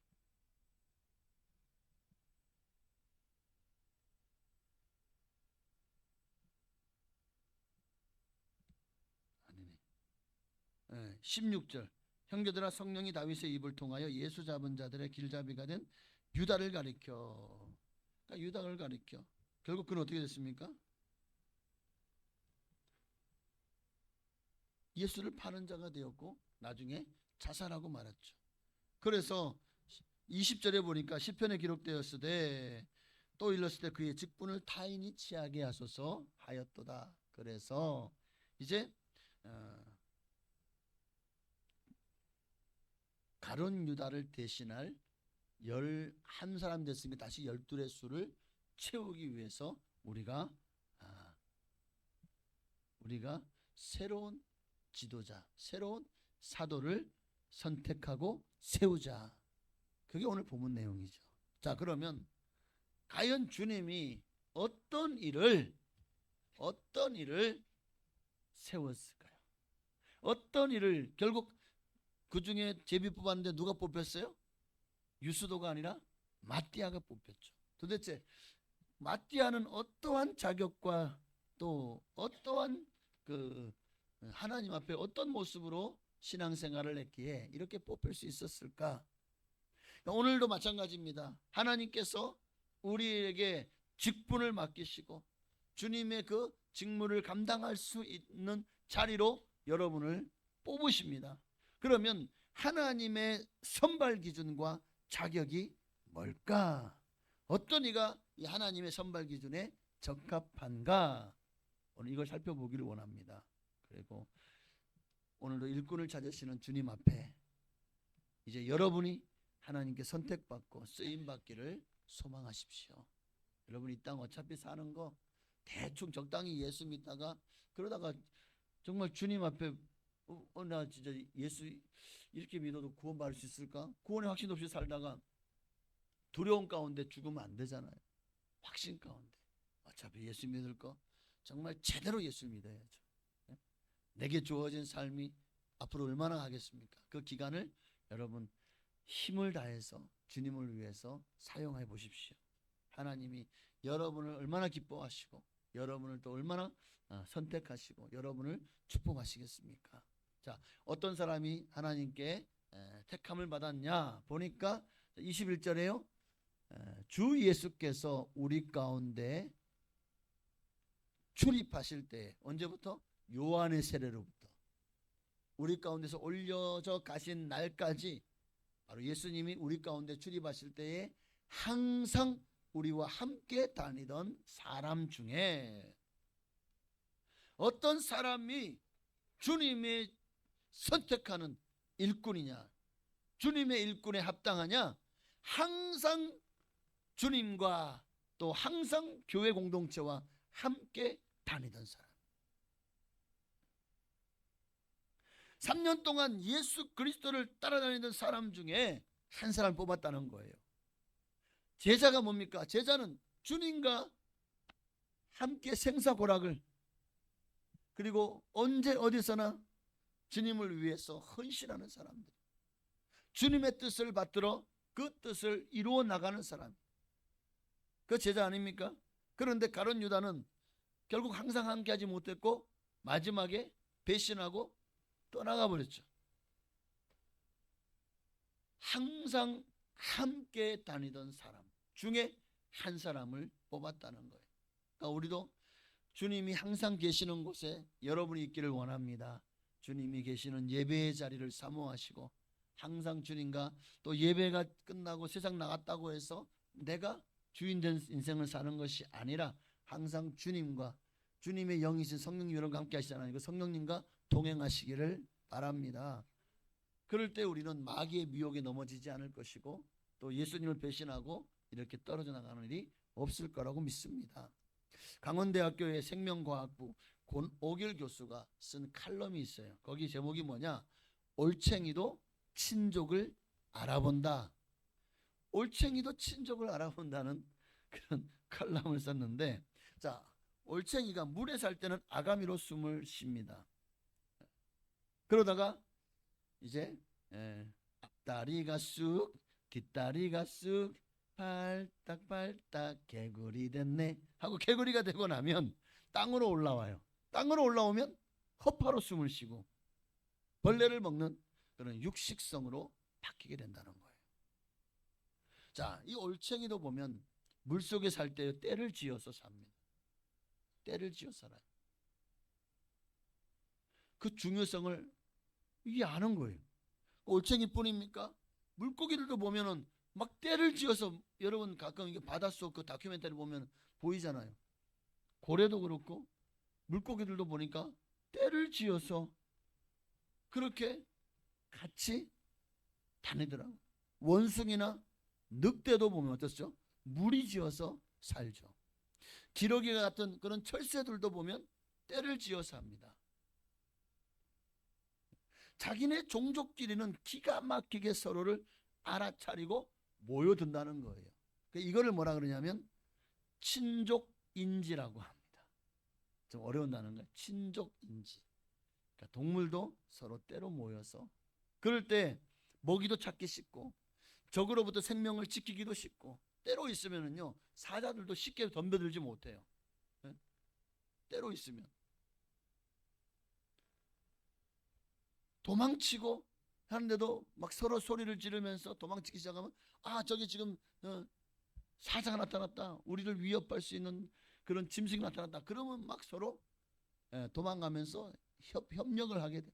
아니네. 16절. 형제들아, 성령이 다윗의 입을 통하여 예수 잡은 자들의 길잡이가 된 유다를 가리켜. 그러니까 유다를 가리켜. 결국 그는 어떻게 됐습니까? 예수를 파는 자가 되었고 나중에 자살하고 말았죠. 그래서 20절에 보니까 시편에 기록되었으되 또 일렀을 때 그의 직분을 타인이 취하게 하소서 하였도다. 그래서 이제 가룟 유다를 대신할 11사람 됐으니까 다시 12의 수를 채우기 위해서 우리가 새로운 지도자, 새로운 사도를 선택하고 세우자. 그게 오늘 본문 내용이죠. 자, 그러면 과연 주님이 어떤 일을 세웠을까요? 어떤 일을, 결국 그 중에 제비 뽑았는데 누가 뽑혔어요? 유스도가 아니라 마띠아가 뽑혔죠. 도대체 마띠아는 어떠한 자격과 또 어떠한 하나님 앞에 어떤 모습으로 신앙생활을 했기에 이렇게 뽑힐 수 있었을까? 오늘도 마찬가지입니다. 하나님께서 우리에게 직분을 맡기시고 주님의 그 직무를 감당할 수 있는 자리로 여러분을 뽑으십니다. 그러면 하나님의 선발 기준과 자격이 뭘까? 어떤 이가 이 하나님의 선발 기준에 적합한가? 오늘 이걸 살펴보기를 원합니다. 그리고 오늘도 일꾼을 찾으시는 주님 앞에 이제 여러분이 하나님께 선택받고 쓰임받기를 소망하십시오. 여러분, 이 땅 어차피 사는 거 대충 적당히 예수 믿다가 그러다가 정말 주님 앞에 나 진짜 예수 이렇게 믿어도 구원받을 수 있을까? 구원의 확신 없이 살다가 두려움 가운데 죽으면 안 되잖아요. 확신 가운데 어차피 예수 믿을 거 정말 제대로 예수 믿어야죠. 내게 주어진 삶이 앞으로 얼마나 가겠습니까? 그 기간을 여러분 힘을 다해서 주님을 위해서 사용해 보십시오. 하나님이 여러분을 얼마나 기뻐하시고 여러분을 또 얼마나 선택하시고 여러분을 축복하시겠습니까? 자, 어떤 사람이 하나님께 택함을 받았냐 보니까 21절에요. 주 예수께서 우리 가운데 출입하실 때, 언제부터? 요한의 세례로부터 우리 가운데서 올려져 가신 날까지 바로 예수님이 우리 가운데 출입하실 때에 항상 우리와 함께 다니던 사람 중에 어떤 사람이 주님의 선택하는 일꾼이냐, 주님의 일꾼에 합당하냐? 항상 주님과 또 항상 교회 공동체와 함께 다니던 사람. 3년 동안 예수 그리스도를 따라다니던 사람 중에 한 사람 뽑았다는 거예요. 제자가 뭡니까? 제자는 주님과 함께 생사고락을, 그리고 언제 어디서나 주님을 위해서 헌신하는 사람들, 주님의 뜻을 받들어 그 뜻을 이루어 나가는 사람, 그 제자 아닙니까? 그런데 가룟 유다는 결국 항상 함께하지 못했고 마지막에 배신하고 떠나가 버렸죠. 항상 함께 다니던 사람 중에 한 사람을 뽑았다는 거예요. 그러니까 우리도 주님이 항상 계시는 곳에 여러분이 있기를 원합니다. 주님이 계시는 예배의 자리를 사모하시고 항상 주님과, 또 예배가 끝나고 세상 나갔다고 해서 내가 주인 된 인생을 사는 것이 아니라 항상 주님과, 주님의 영이신 성령님 여러분과 함께 하시잖아요. 그 성령님과 동행하시기를 바랍니다. 그럴 때 우리는 마귀의 미혹에 넘어지지 않을 것이고 또 예수님을 배신하고 이렇게 떨어져 나가는 일이 없을 거라고 믿습니다. 강원대학교의 생명과학부 권오길 교수가 쓴 칼럼이 있어요. 거기 제목이 뭐냐? 올챙이도 친족을 알아본다. 올챙이도 친족을 알아본다는 그런 칼럼을 썼는데, 자, 올챙이가 물에 살 때는 아가미로 숨을 쉽니다. 그러다가 이제 앞다리가 쑥 뒷다리가 쑥 발딱발딱 개구리 됐네 하고 개구리가 되고 나면 땅으로 올라와요. 땅으로 올라오면 허파로 숨을 쉬고 벌레를 먹는 그런 육식성으로 바뀌게 된다는 거예요. 자, 이 올챙이도 보면 물속에 살 때 떼를 지어서 삽니다. 떼를 지어 살아요. 그 중요성을 이게 아는 거예요. 올챙이뿐입니까? 물고기들도 보면은 막 떼를 지어서, 여러분 가끔 이게 바닷속 그 다큐멘터리 보면 보이잖아요. 고래도 그렇고 물고기들도 보니까 떼를 지어서 그렇게 같이 다니더라고요. 원숭이나 늑대도 보면 어떻죠? 무리 지어서 살죠. 기러기 같은 그런 철새들도 보면 떼를 지어서 합니다. 자기네 종족끼리는 기가 막히게 서로를 알아차리고 모여든다는 거예요. 이거를 뭐라 그러냐면 친족인지라고 합니다. 좀 어려운 단어인가요? 친족인지. 그러니까 동물도 서로 떼로 모여서 그럴 때 먹이도 찾기 쉽고 적으로부터 생명을 지키기도 쉽고, 떼로 있으면은요 사자들도 쉽게 덤벼들지 못해요. 떼로 있으면 도망치고 하는데도 막 서로 소리를 지르면서 도망치기 시작하면, 아 저기 지금 사자가 나타났다, 우리를 위협할 수 있는 그런 짐승이 나타났다, 그러면 막 서로 도망가면서 협력을 하게 돼.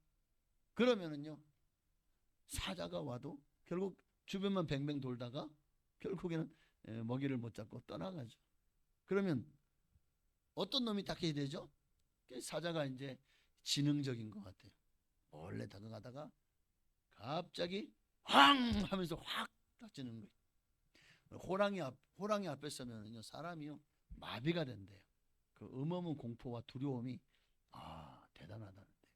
그러면은요 사자가 와도 결국 주변만 뱅뱅 돌다가 결국에는 먹이를 못 잡고 떠나가죠. 그러면 어떤 놈이 타겟이 되죠? 사자가 이제 지능적인 것 같아요. 몰래 다가가다가 갑자기 황 하면서 확 닥치는 거예요. 호랑이 앞에 서면요 사람이요 마비가 된대요. 그 어마어마한 공포와 두려움이 대단하다는데,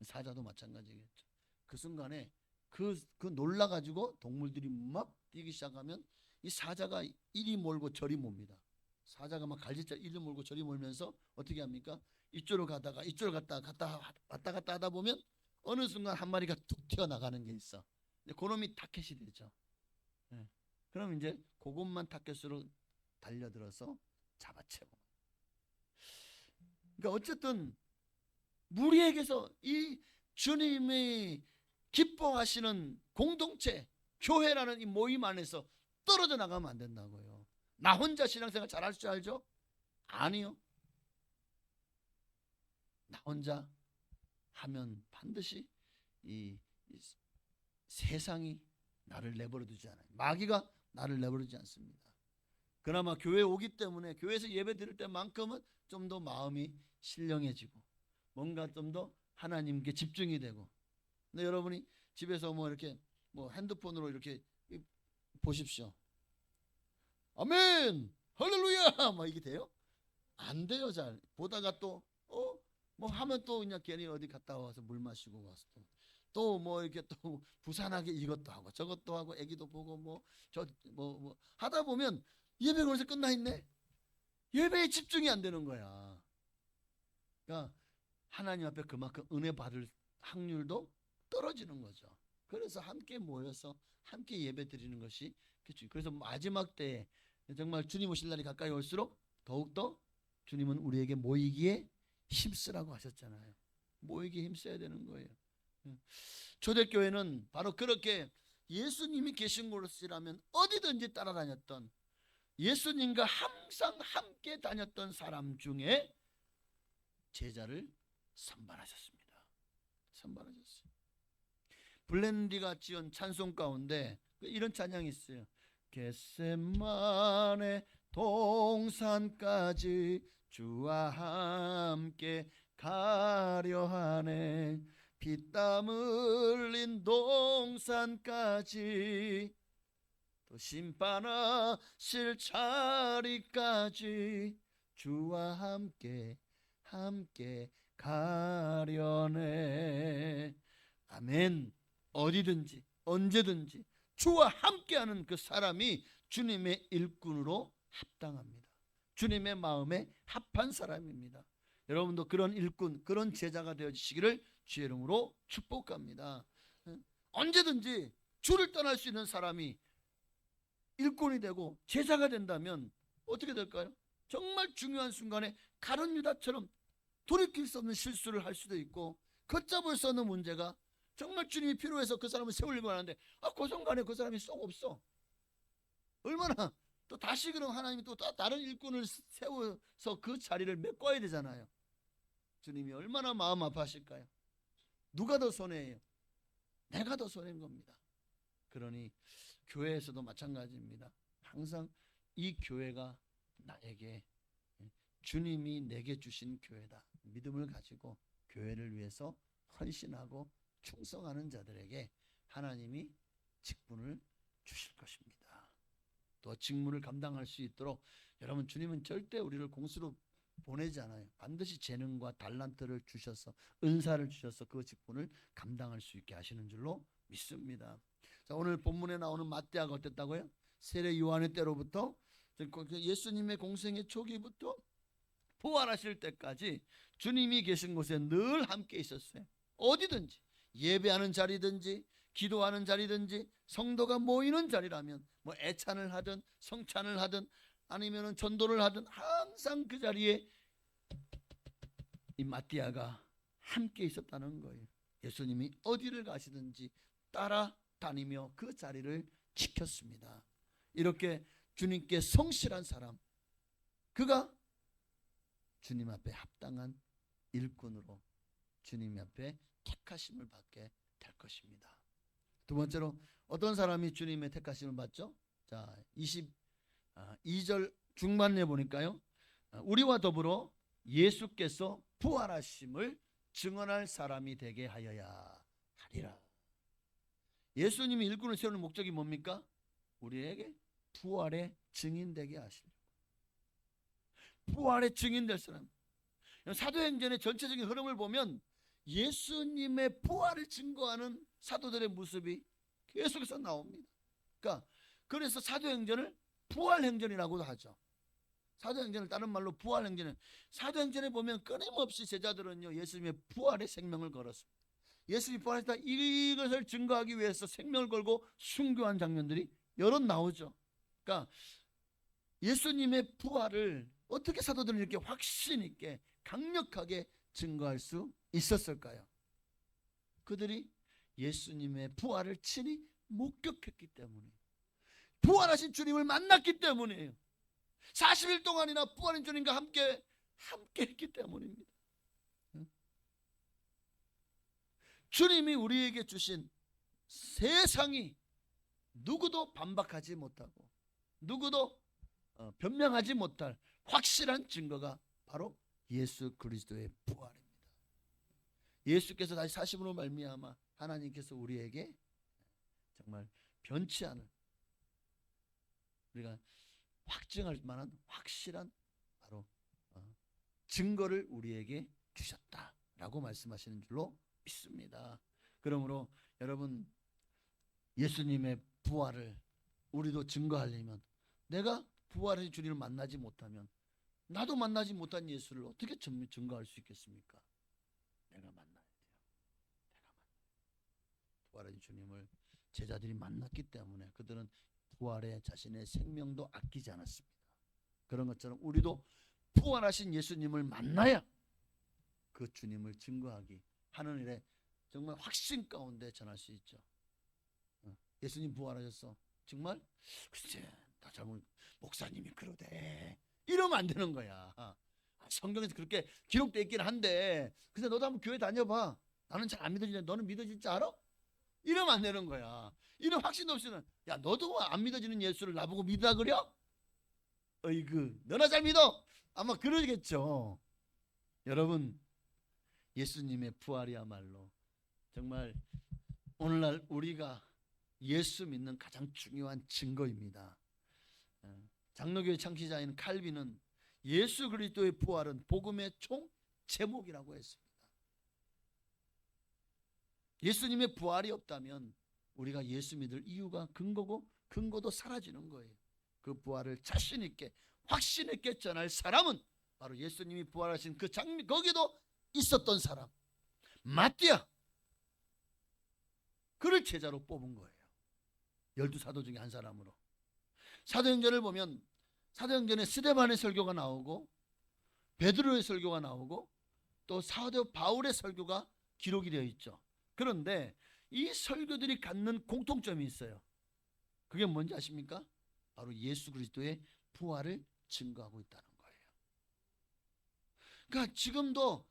사자도 마찬가지겠죠. 그 순간에 그 놀라가지고 동물들이 막 뛰기 시작하면 이 사자가 이리 몰고 저리 몹니다. 사자가 막 갈짓자 이리 몰고 저리 몰면서 어떻게 합니까? 이쪽으로 가다가 이쪽으로 왔다 갔다 하다 보면 어느 순간 한 마리가 툭 튀어나가는 게 있어. 그놈이 타켓이 되죠. 그럼 이제 그것만 타켓으로 달려들어서 잡아채고. 그러니까 어쨌든 우리에게서 이 주님이 기뻐하시는 공동체, 교회라는 이 모임 안에서 떨어져 나가면 안 된다고요. 나 혼자 신앙생활 잘할 줄 알죠? 아니요. 나 혼자 하면 반드시 이 세상이 나를 내버려 두지 않아요. 마귀가 나를 내버려 두지 않습니다. 그나마 교회에 오기 때문에 교회에서 예배 드릴 때만큼은 좀 더 마음이 신령해지고 뭔가 좀 더 하나님께 집중이 되고. 근데 여러분이 집에서 뭐 이렇게 뭐 핸드폰으로 이렇게 보십시오. 아멘 할렐루야 막 이게 돼요? 안 돼요. 잘 보다가 또 뭐 하면 또 그냥 괜히 어디 갔다 와서 물 마시고 와서 또 뭐 이렇게 또 부산하게 이것도 하고 저것도 하고 애기도 보고 뭐 하다 보면 예배가 벌써 끝나 있네. 예배에 집중이 안 되는 거야. 그러니까 하나님 앞에 그만큼 은혜 받을 확률도 떨어지는 거죠. 그래서 함께 모여서 함께 예배 드리는 것이 그렇죠. 그래서 마지막 때에 정말 주님 오실 날이 가까이 올수록 더욱더 주님은 우리에게 모이기에 힘쓰라고 하셨잖아요. 모이기에 힘써야 되는 거예요. 초대교회는 바로 그렇게 예수님이 계신 곳이라면 어디든지 따라다녔던, 예수님과 항상 함께 다녔던 사람 중에 제자를 선발하셨습니다. 선발하셨어요. 블렌디가 지은 찬송 가운데 이런 찬양이 있어요. 겟세마네 동산까지 주와 함께 가려 하네. 피땀 흘린 동산까지 또 심판하실 자리까지 주와 함께 가려네. 아멘. 어디든지 언제든지 주와 함께하는 그 사람이 주님의 일꾼으로 합당합니다. 주님의 마음에 합한 사람입니다. 여러분도 그런 일꾼, 그런 제자가 되어주시기를 주의 이름으로 축복합니다. 언제든지 주를 떠날 수 있는 사람이 일꾼이 되고 제자가 된다면 어떻게 될까요? 정말 중요한 순간에 가룟 유다처럼 돌이킬 수 없는 실수를 할 수도 있고, 걷잡을 수 없는 문제가 정말 주님이 필요해서 그 사람을 세우려고 하는데 그 순간에 그 사람이 쏙 없어. 얼마나 또 다시 그럼 하나님이 또 다른 일꾼을 세워서 그 자리를 메꿔야 되잖아요. 주님이 얼마나 마음 아파하실까요? 누가 더 손해예요? 내가 더 손해인 겁니다. 그러니 교회에서도 마찬가지입니다. 항상 이 교회가 나에게, 주님이 내게 주신 교회다, 믿음을 가지고 교회를 위해서 헌신하고 충성하는 자들에게 하나님이 직분을 주실 것입니다. 또 직무를 감당할 수 있도록, 여러분, 주님은 절대 우리를 공수로 보내지 않아요. 반드시 재능과 달란트를 주셔서, 은사를 주셔서 그 직분을 감당할 수 있게 하시는 줄로 믿습니다. 자, 오늘 본문에 나오는 마띠아가 어땠다고요? 세례 요한의 때로부터, 예수님의 공생의 초기부터 부활하실 때까지 주님이 계신 곳에 늘 함께 있었어요. 어디든지, 예배하는 자리든지 기도하는 자리든지 성도가 모이는 자리라면, 뭐 애찬을 하든 성찬을 하든 아니면 전도를 하든 항상 그 자리에 이 마띠아가 함께 있었다는 거예요. 예수님이 어디를 가시든지 따라다니며 그 자리를 지켰습니다. 이렇게 주님께 성실한 사람, 그가 주님 앞에 합당한 일꾼으로 주님 앞에 택하심을 받게 될 것입니다. 두 번째로 어떤 사람이 주님의 택하심을 받죠? 자, 22절 중반에 보니까요, 우리와 더불어 예수께서 부활하심을 증언할 사람이 되게 하여야 하리라. 예수님이 일꾼을 세우는 목적이 뭡니까? 우리에게 부활의 증인 되게 하시려고. 부활의 증인 될 사람. 사도행전의 전체적인 흐름을 보면 예수님의 부활을 증거하는 사도들의 모습이 계속해서 나옵니다. 그래서 사도행전을 부활행전이라고도 하죠. 사도행전을 다른 말로 부활행전은, 사도행전에 보면 끊임없이 제자들은요, 예수님의 부활의 생명을 걸었습니다. 예수님이 부활했다, 이것을 증거하기 위해서 생명을 걸고 순교한 장면들이 여러 나오죠. 그러니까 예수님의 부활을 어떻게 사도들은 이렇게 확신 있게 강력하게 증거할 수 있었을까요? 그들이 예수님의 부활을 친히 목격했기 때문에, 부활하신 주님을 만났기 때문이에요. 40일 동안이나 부활한 주님과 함께 했기 때문입니다. 주님이 우리에게 주신 세상이 누구도 반박하지 못하고 누구도 변명하지 못할 확실한 증거가 바로 예수 그리스도의 부활입니다. 예수께서 다시 사심으로 말미암아 하나님께서 우리에게 정말 변치 않은, 우리가 확증할 만한 확실한 바로 증거를 우리에게 주셨다라고 말씀하시는 줄로 믿습니다. 그러므로 여러분, 예수님의 부활을 우리도 증거하려면, 내가 부활의 주님을 만나지 못하면, 나도 만나지 못한 예수를 어떻게 증거할 수 있겠습니까? 내가 만나야 돼요. 부활의 주님을 제자들이 만났기 때문에 그들은 부활에 자신의 생명도 아끼지 않았습니다. 그런 것처럼 우리도 부활하신 예수님을 만나야 그 주님을 증거하기 하는 일에 정말 확신 가운데 전할 수 있죠. 예수님 부활하셨어. 정말? 글쎄, 나 잘못, 목사님이 그러대, 이러면 안 되는 거야. 성경에서 그렇게 기록되어 있긴 한데, 근데 너도 한번 교회 다녀봐. 나는 잘 안 믿어지는데 너는 믿어질 줄 알아? 이러면 안 되는 거야. 이런 확신 없이는, 야, 너도 안 믿어지는 예수를 나보고 믿으라 그려? 어이구, 너나 잘 믿어. 아마 그러겠죠. 여러분, 예수님의 부활이야말로 정말 오늘날 우리가 예수 믿는 가장 중요한 증거입니다. 장로교회 창시자인 칼빈은 예수 그리스도의 부활은 복음의 총 제목이라고 했습니다. 예수님의 부활이 없다면 우리가 예수 믿을 이유가 근거도 사라지는 거예요. 그 부활을 자신 있게 확신 있게 전할 사람은 바로 예수님이 부활하신 그 장면, 거기도 있었던 사람 마띠아, 그를 제자로 뽑은 거예요. 12사도 중에 한 사람으로. 사도행전을 보면 사도행전에 스데반의 설교가 나오고 베드로의 설교가 나오고 또 사도 바울의 설교가 기록이 되어 있죠. 그런데 이 설교들이 갖는 공통점이 있어요. 그게 뭔지 아십니까? 바로 예수 그리스도의 부활을 증거하고 있다는 거예요. 그러니까 지금도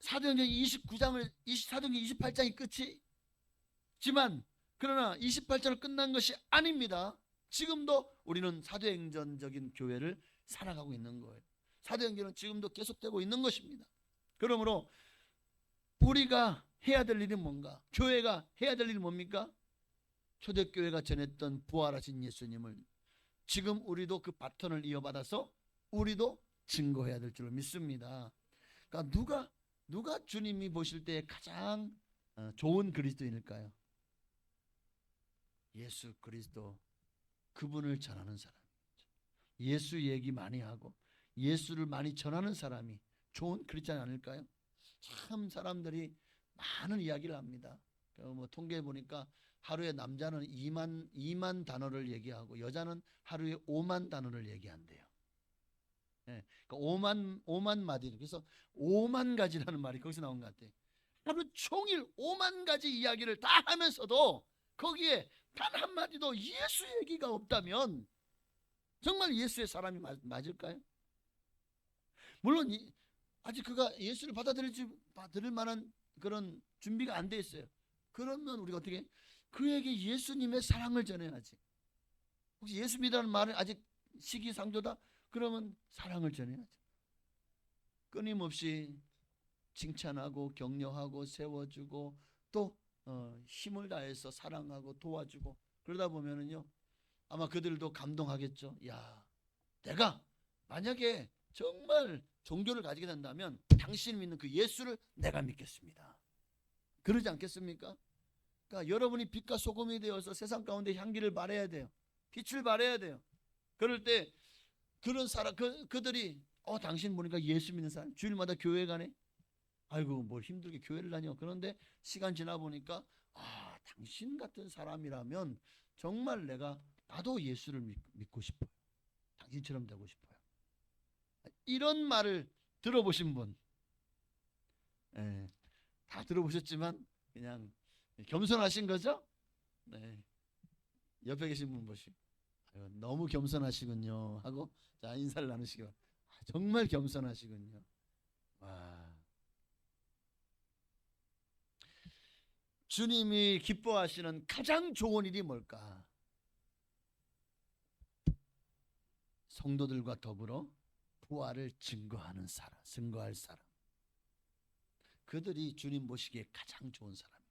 사도행전 28장이 끝이지만 그러나 28장을 끝난 것이 아닙니다. 지금도 우리는 사도행전적인 교회를 살아가고 있는 거예요. 사도행전은 지금도 계속되고 있는 것입니다. 그러므로 우리가 해야 될 일이 뭔가? 교회가 해야 될 일이 뭡니까? 초대교회가 전했던 부활하신 예수님을 지금 우리도 그 바톤을 이어받아서 우리도 증거해야 될 줄로 믿습니다. 그러니까 누가 주님이 보실 때 가장 좋은 그리스도인일까요? 예수 그리스도, 그분을 전하는 사람, 예수 얘기 많이 하고 예수를 많이 전하는 사람이 좋은 그리스도인 아닐까요? 참 사람들이 많은 이야기를 합니다. 뭐 통계해 보니까 하루에 남자는 2만 단어를 얘기하고 여자는 하루에 5만 단어를 얘기한대요. 예, 그러니까 5만 마디. 그래서 5만 가지라는 말이 거기서 나온 것 같아요. 하루 종일 5만 가지 이야기를 다 하면서도 거기에 단 한마디도 예수 얘기가 없다면 정말 예수의 사람이 맞을까요? 물론 아직 그가 예수를 받아들일 만한 그런 준비가 안 돼 있어요. 그러면 우리가 어떻게 그에게 예수님의 사랑을 전해야지. 혹시 예수 믿으라는 말은 아직 시기상조다? 그러면 사랑을 전해야지. 끊임없이 칭찬하고 격려하고 세워주고 또 힘을 다해서 사랑하고 도와주고 그러다 보면은요 아마 그들도 감동하겠죠. 야, 내가 만약에 정말 종교를 가지게 된다면 당신 믿는 그 예수를 내가 믿겠습니다. 그러지 않겠습니까? 그러니까 여러분이 빛과 소금이 되어서 세상 가운데 향기를 발해야 돼요. 빛을 발해야 돼요. 그럴 때 그런 사람 그들이 당신 보니까 예수 믿는 사람 주일마다 교회 가네. 아이고 뭘 힘들게 교회를 다녀. 그런데 시간 지나 보니까 당신 같은 사람이라면 정말 나도 예수를 믿고 싶어요. 당신처럼 되고 싶어요. 이런 말을 들어보신 분, 다 들어보셨지만 그냥 겸손하신 거죠? 네. 옆에 계신 분 보시고 너무 겸손하시군요 하고 자 인사를 나누시기 바랍니다. 정말 겸손하시군요. 와. 주님이 기뻐하시는 가장 좋은 일이 뭘까? 성도들과 더불어 부활을 증거할 사람. 그들이 주님 보시기에 가장 좋은 사람입니다.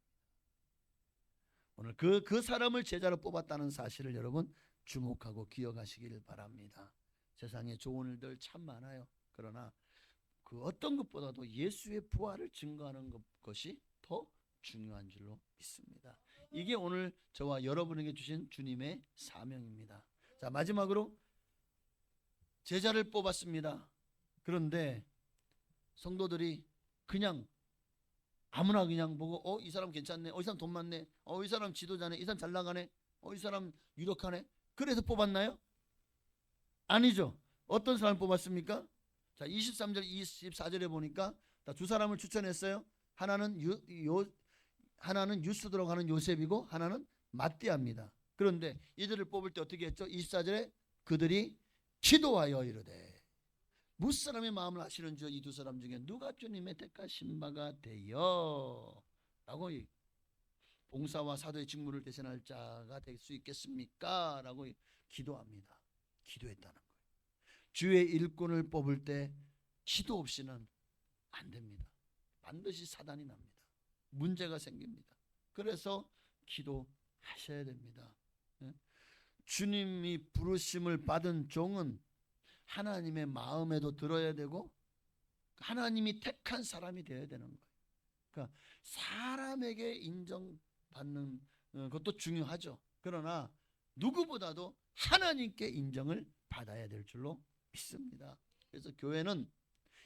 오늘 그 사람을 제자로 뽑았다는 사실을 여러분 주목하고 기억하시길 바랍니다. 세상에 좋은 일들 참 많아요. 그러나 그 어떤 것보다도 예수의 부활을 증거하는 것이 더 중요한 줄로 믿습니다. 이게 오늘 저와 여러분에게 주신 주님의 사명입니다. 자, 마지막으로 제자를 뽑았습니다. 그런데 성도들이 그냥 아무나 그냥 보고 이 사람 괜찮네, 이 사람 돈 많네, 이 사람 지도자네, 이 사람 잘 나가네, 이 사람 유력하네, 그래서 뽑았나요? 아니죠. 어떤 사람 뽑았습니까? 자, 23절 24절에 보니까 두 사람을 추천했어요. 하나는 유스도라고 하는 요셉이고 하나는 마띠아입니다. 그런데 이들을 뽑을 때 어떻게 했죠? 24절에 그들이 기도하여 이르되 무사람의 마음을 아시는 주 이 두 사람 중에 누가 주님의 택하신 바가 되어 라고 봉사와 사도의 직무를 대신할 자가 될 수 있겠습니까? 라고 기도합니다. 기도했다는 거예요. 주의 일꾼을 뽑을 때 기도 없이는 안 됩니다. 반드시 사단이 납니다. 문제가 생깁니다. 그래서 기도하셔야 됩니다. 주님이 부르심을 받은 종은 하나님의 마음에도 들어야 되고 하나님이 택한 사람이 되어야 되는 거예요. 그러니까 사람에게 인정받는 것도 중요하죠. 그러나 누구보다도 하나님께 인정을 받아야 될 줄로 믿습니다. 그래서 교회는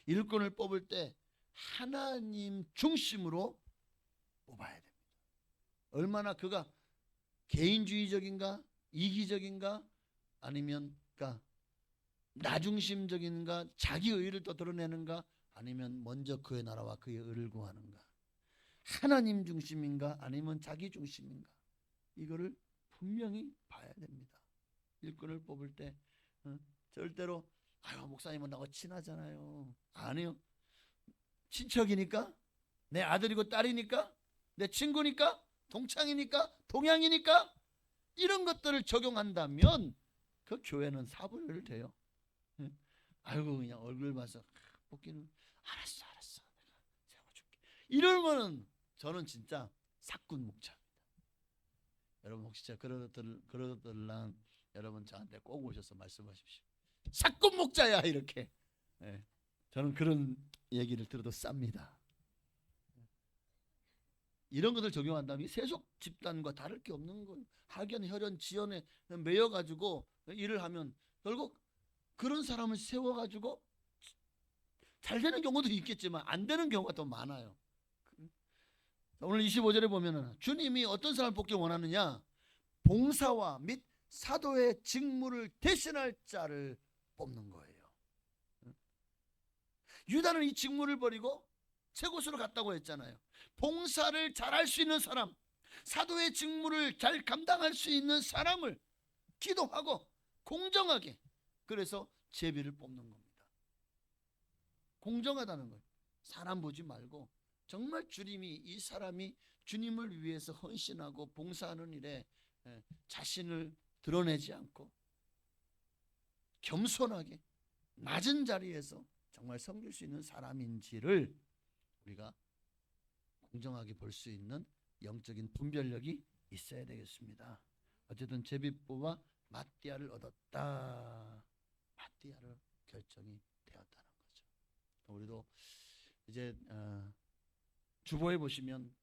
일꾼을 뽑을 때 하나님 중심으로 뽑아야 됩니다. 얼마나 그가 개인주의적인가, 이기적인가, 아니면 그러니까 나중심적인가, 자기 의를 또 드러내는가, 아니면 먼저 그의 나라와 그의 의를 구하는가, 하나님 중심인가 아니면 자기 중심인가, 이거를 분명히 봐야 됩니다. 일꾼을 뽑을 때 절대로 아유 목사님은 나하고 친하잖아요. 아니요. 친척이니까, 내 아들이고 딸이니까, 내 친구니까, 동창이니까, 동양이니까, 이런 것들을 적용한다면 그 교회는 사분율돼요. 아이고 그냥 얼굴 봐서 뽑기는 알았어 내가 세워줄게, 이러면은 저는 진짜 사꾼 목자입니다. 여러분 혹시 제가 그러들랑 여러분 저한테 꼭 오셔서 말씀하십시오. 사꾼 목자야 이렇게. 저는 그런 얘기를 들어도 쌉니다. 이런 것을 적용한다면 세속 집단과 다를 게 없는 거예요. 학연, 혈연, 지연에 매여가지고 일을 하면 결국 그런 사람을 세워가지고 잘 되는 경우도 있겠지만 안 되는 경우가 더 많아요. 오늘 25절에 보면은 주님이 어떤 사람을 뽑기 원하느냐, 봉사와 및 사도의 직무를 대신할 자를 뽑는 거예요. 유다는 이 직무를 버리고 새 곳으로 갔다고 했잖아요. 봉사를 잘할 수 있는 사람, 사도의 직무를 잘 감당할 수 있는 사람을 기도하고 공정하게, 그래서 제비를 뽑는 겁니다. 공정하다는 거예요. 사람 보지 말고 정말 주님이 이 사람이 주님을 위해서 헌신하고 봉사하는 일에 자신을 드러내지 않고 겸손하게 낮은 자리에서 정말 섬길 수 있는 사람인지를 우리가 공정하게 볼 수 있는 영적인 분별력이 있어야 되겠습니다. 어쨌든 제비 뽑아 마띠아를 얻었다. 마띠아를 결정이 되었다는 거죠. 우리도 이제 주보에 보시면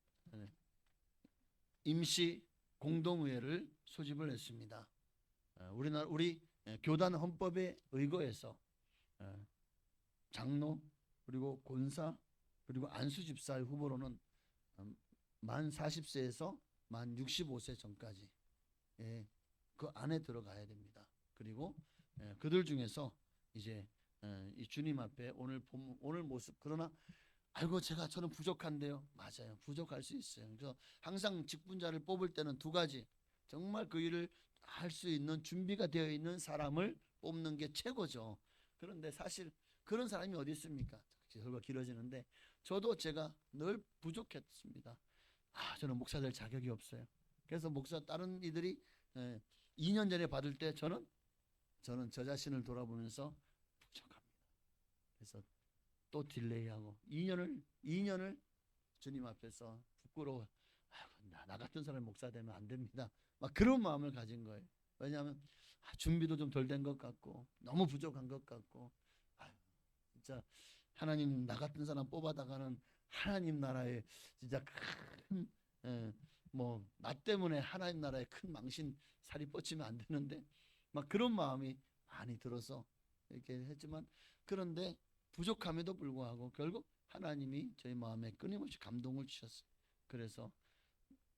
임시 공동의회를 소집을 했습니다. 우리 교단 헌법에 의거해서 장로 그리고 권사 그리고 안수집사의 후보로는 만 40세에서 만 65세 전까지 그 안에 들어가야 됩니다. 그리고 그들 중에서 이제 이 주님 앞에 오늘 모습, 그러나 아이고 저는 부족한데요. 맞아요. 부족할 수 있어요. 그래서 항상 직분자를 뽑을 때는 두 가지, 정말 그 일을 할 수 있는 준비가 되어 있는 사람을 뽑는 게 최고죠. 그런데 사실 그런 사람이 어디 있습니까? 설교가 길어지는데 저도 제가 늘 부족했습니다. 저는 목사 될 자격이 없어요. 그래서 목사 다른 이들이 2년 전에 받을 때 저는 저 자신을 돌아보면서 부족합니다. 그래서 또 딜레이하고 2년을 주님 앞에서 부끄러워, 나 같은 사람이 목사 되면 안 됩니다. 막 그런 마음을 가진 거예요. 왜냐하면 준비도 좀 덜 된 것 같고 너무 부족한 것 같고, 진짜 하나님 나 같은 사람 뽑아다가는 하나님 나라에 진짜 큰 나 때문에 하나님 나라에 큰 망신 살이 뻗치면 안 되는데 막 그런 마음이 많이 들어서 이렇게 했지만, 그런데 부족함에도 불구하고 결국 하나님이 저희 마음에 끊임없이 감동을 주셨어요. 그래서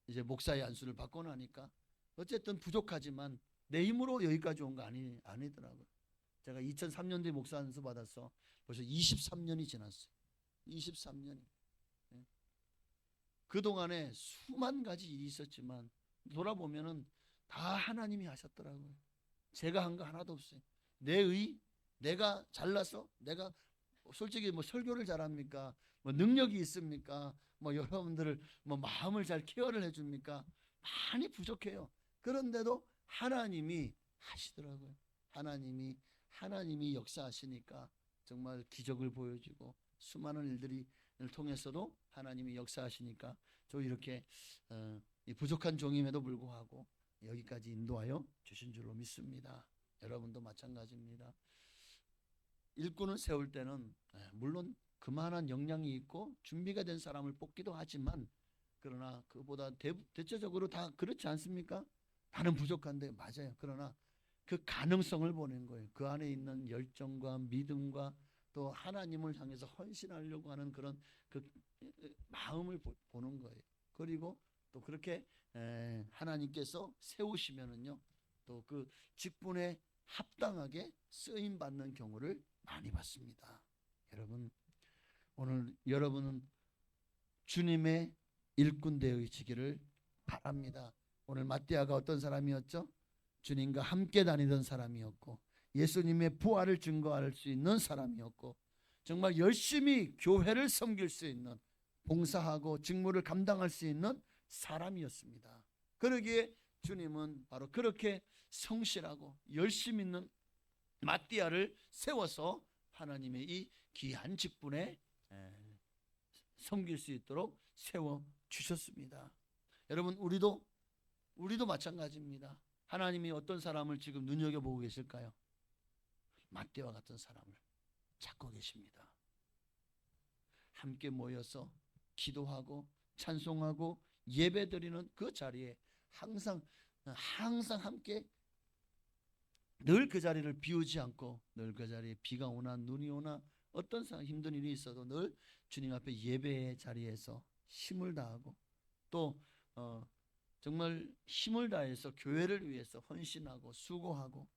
이제 목사의 안수를 받고 나니까 어쨌든 부족하지만 내 힘으로 여기까지 온 거 아니더라고요. 제가 2003년도에 목사 안수 받아서 벌써 23년이 지났어요. 23년이. 그동안에 수만 가지 일이 있었지만 돌아보면은 다 하나님이 하셨더라고요. 제가 한 거 하나도 없어요. 내가 잘나서, 내가 솔직히 설교를 잘합니까? 능력이 있습니까? 여러분들을 마음을 잘 케어를 해줍니까? 많이 부족해요. 그런데도 하나님이 하시더라고요. 하나님이 역사하시니까 정말 기적을 보여주고 수많은 일들을 통해서도 하나님이 역사하시니까 저 이렇게 이 부족한 종임에도 불구하고 여기까지 인도하여 주신 줄로 믿습니다. 여러분도 마찬가지입니다. 일꾼을 세울 때는 물론 그만한 역량이 있고 준비가 된 사람을 뽑기도 하지만, 그러나 그보다 대체적으로 다 그렇지 않습니까? 나는 부족한데, 맞아요. 그러나 그 가능성을 보는 거예요. 그 안에 있는 열정과 믿음과 또 하나님을 향해서 헌신하려고 하는 그런 그 마음을 보는 거예요. 그리고 또 그렇게 하나님께서 세우시면은요, 또 그 직분에 합당하게 쓰임 받는 경우를 많이 봤습니다. 여러분, 오늘 여러분은 주님의 일꾼 되어지기를 바랍니다. 오늘 마띠아가 어떤 사람이었죠? 주님과 함께 다니던 사람이었고, 예수님의 부활을 증거할 수 있는 사람이었고, 정말 열심히 교회를 섬길 수 있는, 봉사하고 직무를 감당할 수 있는 사람이었습니다. 그러기에 주님은 바로 그렇게 성실하고 열심 있는 마띠아를 세워서 하나님의 이 귀한 직분에 섬길 수 있도록 세워 주셨습니다. 여러분, 우리도 마찬가지입니다. 하나님이 어떤 사람을 지금 눈여겨보고 계실까요? 마띠아와 같은 사람을 찾고 계십니다. 함께 모여서 기도하고 찬송하고 예배드리는 그 자리에 항상 함께 늘 그 자리를 비우지 않고, 늘 그 자리에 비가 오나 눈이 오나 어떤 힘든 일이 있어도 늘 주님 앞에 예배의 자리에서 힘을 다하고, 또 정말 힘을 다해서 교회를 위해서 헌신하고 수고하고,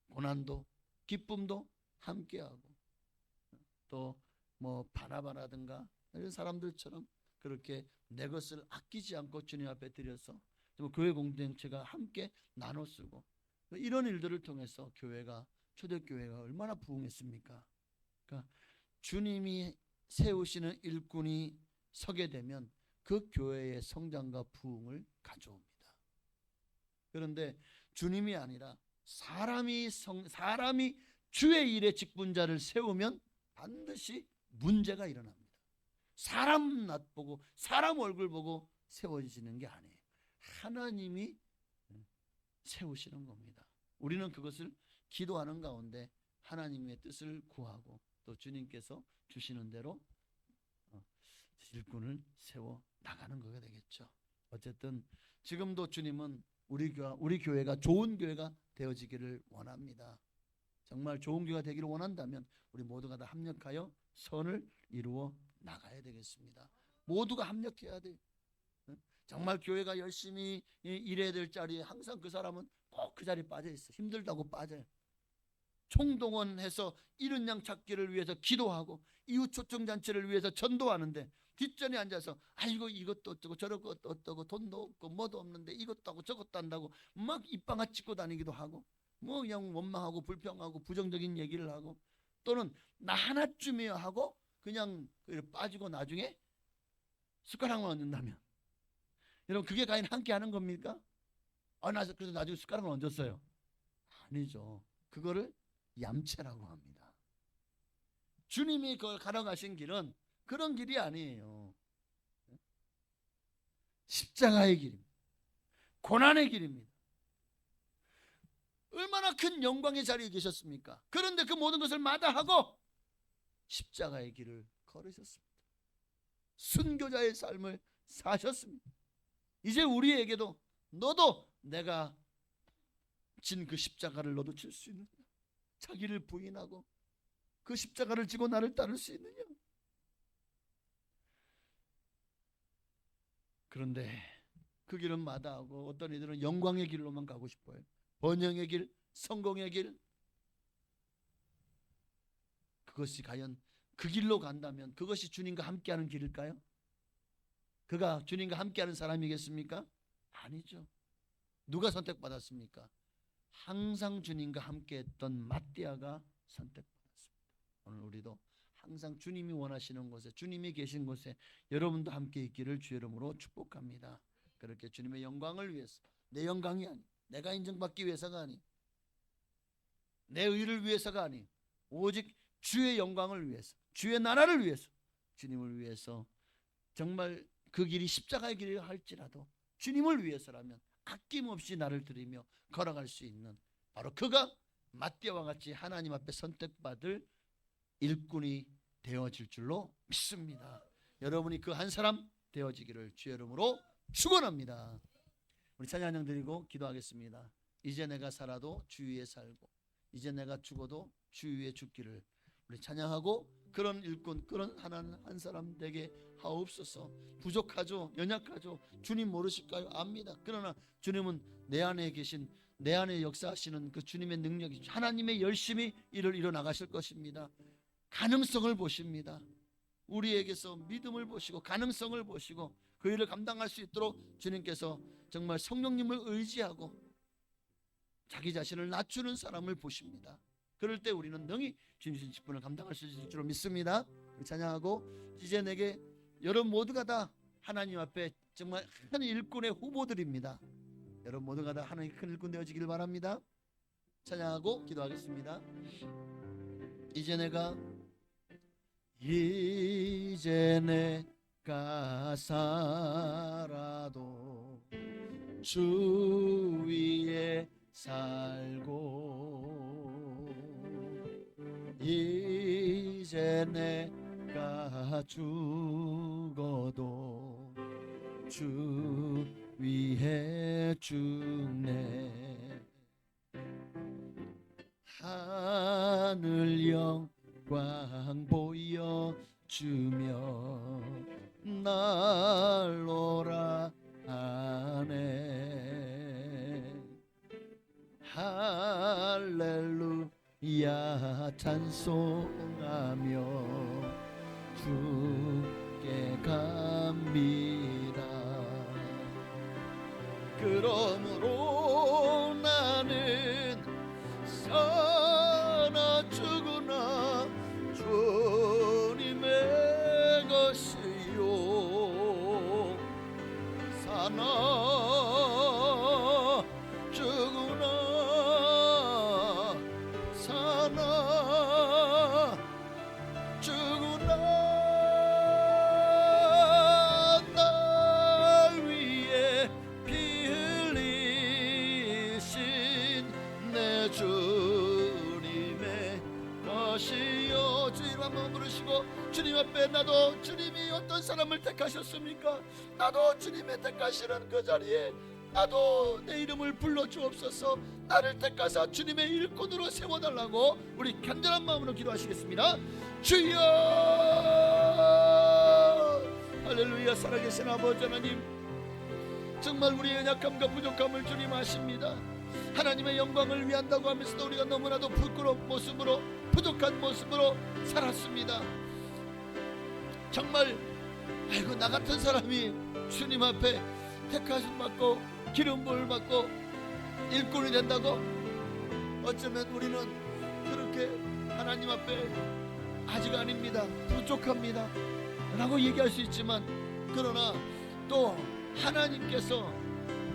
고난도 기쁨도 함께하고, 또 뭐 바나바라든가 이런 사람들처럼 그렇게 내 것을 아끼지 않고 주님 앞에 드려서 교회 공동체가 함께 나눠 쓰고, 이런 일들을 통해서 초대교회가 얼마나 부흥했습니까? 그러니까 주님이 세우시는 일꾼이 서게 되면 그 교회의 성장과 부흥을 가져옵니다. 그런데 주님이 아니라 사람이 주의 일의 직분자를 세우면 반드시 문제가 일어납니다. 사람 낯 보고 사람 얼굴 보고 세워지는 게 아니에요. 하나님이 세우시는 겁니다. 우리는 그것을 기도하는 가운데 하나님의 뜻을 구하고, 또 주님께서 주시는 대로 일꾼을 세워 나가는 거가 되겠죠. 어쨌든 지금도 주님은 우리 교회가 좋은 교회가 되어지기를 원합니다. 정말 좋은 교회가 되기를 원한다면 우리 모두가 다 합력하여 선을 이루어 나가야 되겠습니다. 모두가 합력해야 돼요. 정말 교회가 열심히 일해야 될 자리에 항상 그 사람은 꼭 그 자리에 빠져 있어. 힘들다고 빠져요. 총동원해서 잃은 양 찾기를 위해서 기도하고 이웃 초청잔치를 위해서 전도하는데 뒷전에 앉아서 아이고 이것도 어쩌고 저것도 어쩌고 돈도 없고 뭐도 없는데 이것도 하고 저것도 한다고 막 입방아 찍고 다니기도 하고, 뭐 그냥 원망하고 불평하고 부정적인 얘기를 하고, 또는 나 하나쯤이야 하고 그냥 빠지고 나중에 숟가락만 얹는다면, 여러분 그게 과연 함께 하는 겁니까? 그래서 나중에 숟가락을 얹었어요. 아니죠. 그거를 얌체라고 합니다. 주님이 그걸 가져가신 길은 그런 길이 아니에요. 십자가의 길입니다. 고난의 길입니다. 얼마나 큰 영광의 자리에 계셨습니까? 그런데 그 모든 것을 마다하고 십자가의 길을 걸으셨습니다. 순교자의 삶을 사셨습니다. 이제 우리에게도 너도 내가 진 그 십자가를 너도 질 수 있느냐? 자기를 부인하고 그 십자가를 지고 나를 따를 수 있느냐? 그런데 그 길은 마다하고 어떤 이들은 영광의 길로만 가고 싶어요. 번영의 길, 성공의 길. 그것이 과연 그 길로 간다면 그것이 주님과 함께하는 길일까요? 그가 주님과 함께하는 사람이겠습니까? 아니죠. 누가 선택받았습니까? 항상 주님과 함께했던 마띠아가 선택받았습니다. 오늘 우리도 항상 주님이 원하시는 곳에, 주님이 계신 곳에 여러분도 함께 있기를 주의 이름으로 축복합니다. 그렇게 주님의 영광을 위해서, 내 영광이 아니, 내가 인정받기 위해서가 아니, 내 의를 위해서가 아니, 오직 주의 영광을 위해서, 주의 나라를 위해서, 주님을 위해서, 정말 그 길이 십자가의 길이라 할지라도 주님을 위해서라면 아낌없이 나를 드리며 걸어갈 수 있는, 바로 그가 마띠아와 같이 하나님 앞에 선택받을 일꾼이 되어질 줄로 믿습니다. 여러분이 그 한 사람 되어지기를 주의 이름으로 축원합니다. 우리 찬양 드리고 기도하겠습니다. 이제 내가 살아도 주 위에 살고 이제 내가 죽어도 주 위에 죽기를 우리 찬양하고 그런 일꾼 그런 한 사람 되게 하옵소서. 부족하죠, 연약하죠, 주님 모르실까요? 압니다. 그러나 주님은 내 안에 계신, 내 안에 역사하시는 그 주님의 능력이, 하나님의 열심히 일을 이뤄나가실 것입니다. 가능성을 보십니다. 우리에게서 믿음을 보시고 가능성을 보시고 그 일을 감당할 수 있도록 주님께서 정말 성령님을 의지하고 자기 자신을 낮추는 사람을 보십니다. 그럴 때 우리는 능히 주님의 직분을 감당할 수 있을 줄 믿습니다. 우리 찬양하고, 이제 내게 여러분 모두가 다 하나님 앞에 정말 큰 일꾼의 후보들입니다. 여러분 모두가 다 하나님의 큰 일꾼 되어지길 바랍니다. 찬양하고 기도하겠습니다. 이제 내가 살아도 주 위에 살고 이제 내가 죽어도 주 위에 죽네. 하늘 영광 보여주며 날로라 하네. 할렐루야 찬송하며 주께 갑니다. 그러므로 나는 사나 죽으나 주님의 것이요, 사나 죽으나 사나 죽으나 날 위해 피 흘리신 내 주님의 것이요. 주님 한번 부르시고, 주님 앞에 나도 주님이 어떤 사람을 택하셨습니까? 나도 주님의 택하시는 그 자리에 나도 내 이름을 불러주옵소서. 나를 택하사 주님의 일꾼으로 세워달라고 우리 간절한 마음으로 기도하시겠습니다. 주여, 할렐루야. 살아계신 아버지 하나님, 정말 우리의 연약함과 부족함을 주님 아십니다. 하나님의 영광을 위한다고 하면서도 우리가 너무나도 부끄러운 모습으로, 부족한 모습으로 살았습니다. 정말 아이고, 나 같은 사람이 주님 앞에 택하심 받고 기름 부음을 받고 일꾼이 된다고? 어쩌면 우리는 그렇게 하나님 앞에 아직 아닙니다, 부족합니다 라고 얘기할 수 있지만, 그러나 또 하나님께서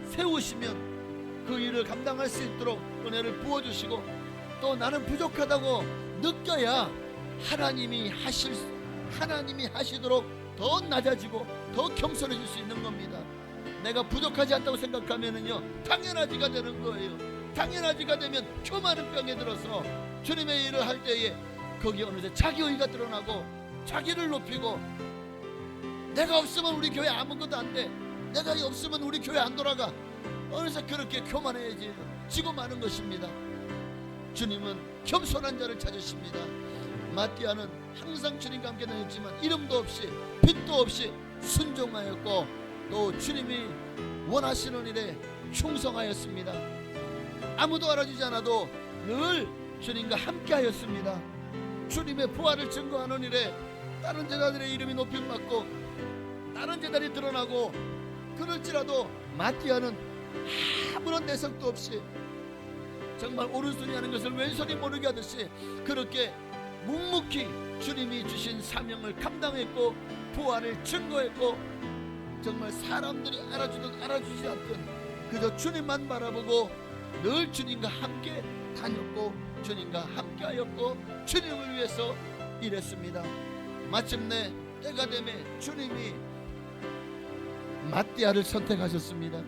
세우시면 그 일을 감당할 수 있도록 은혜를 부어주시고, 또 나는 부족하다고 느껴야 하나님이 하시도록 더 낮아지고 더 겸손해질 수 있는 겁니다. 내가 부족하지 않다고 생각하면은요, 당연하지가 되는 거예요. 당연하지가 되면 교만한 병에 들어서 주님의 일을 할 때에 거기 어느새 자기의가 드러나고 자기를 높이고, 내가 없으면 우리 교회 아무것도 안 돼, 내가 없으면 우리 교회 안 돌아가, 어느새 그렇게 교만해지고 마는 것입니다. 주님은 겸손한 자를 찾으십니다. 마띠아는 항상 주님과 함께 다녔지만 이름도 없이 빛도 없이 순종하였고, 또 주님이 원하시는 일에 충성하였습니다. 아무도 알아주지 않아도 늘 주님과 함께 하였습니다. 주님의 부활을 증거하는 일에 다른 제자들의 이름이 높임받고 다른 제자들이 드러나고, 그럴지라도 마띠아는 아무런 내색도 없이 정말 오른손이 하는 것을 왼손이 모르게 하듯이 그렇게 묵묵히 주님이 주신 사명을 감당했고 부활을 증거했고, 정말 사람들이 알아주든 알아주지 않든 그저 주님만 바라보고 늘 주님과 함께 다녔고 주님과 함께 하였고 주님을 위해서 일했습니다. 마침내 때가 되매 주님이 마띠아를 선택하셨습니다.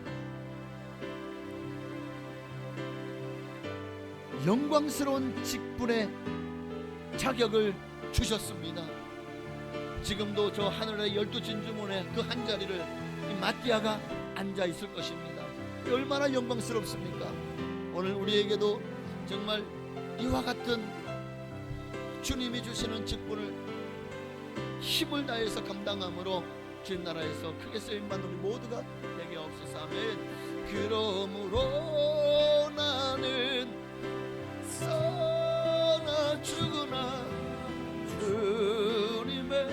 영광스러운 직분의 자격을 주셨습니다. 지금도 저 하늘의 12진주문의 그 한 자리를 이 마띠아가 앉아 있을 것입니다. 얼마나 영광스럽습니까? 오늘 우리에게도 정말 이와 같은 주님이 주시는 직분을 힘을 다해서 감당함으로 주님 나라에서 크게 쓰임받는 우리 모두가 되게 없어서. 아멘. 그러므로 나는 사나 죽으나 주님의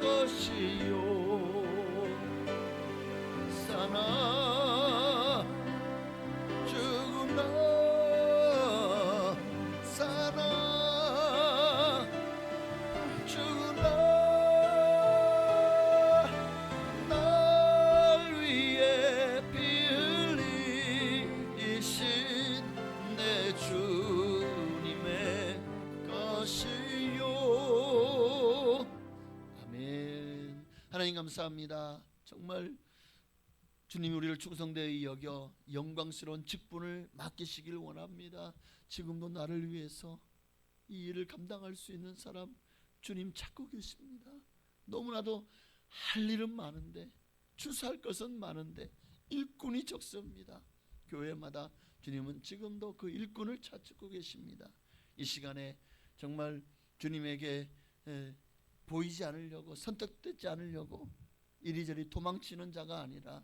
것이요, 사나 죽으나 사나 죽으나 날 위해 피 흘리신 내 주님의 것이요. 아멘. 하나님 감사합니다. 정말 주님이 우리를 충성되이 여겨 영광스러운 직분을 맡기시길 원합니다. 지금도 나를 위해서 이 일을 감당할 수 있는 사람 주님 찾고 계십니다. 너무나도 할 일은 많은데, 주사할 것은 많은데 일꾼이 적습니다. 교회마다 주님은 지금도 그 일꾼을 찾고 계십니다. 이 시간에 정말 주님에게 보이지 않으려고, 선택되지 않으려고 이리저리 도망치는 자가 아니라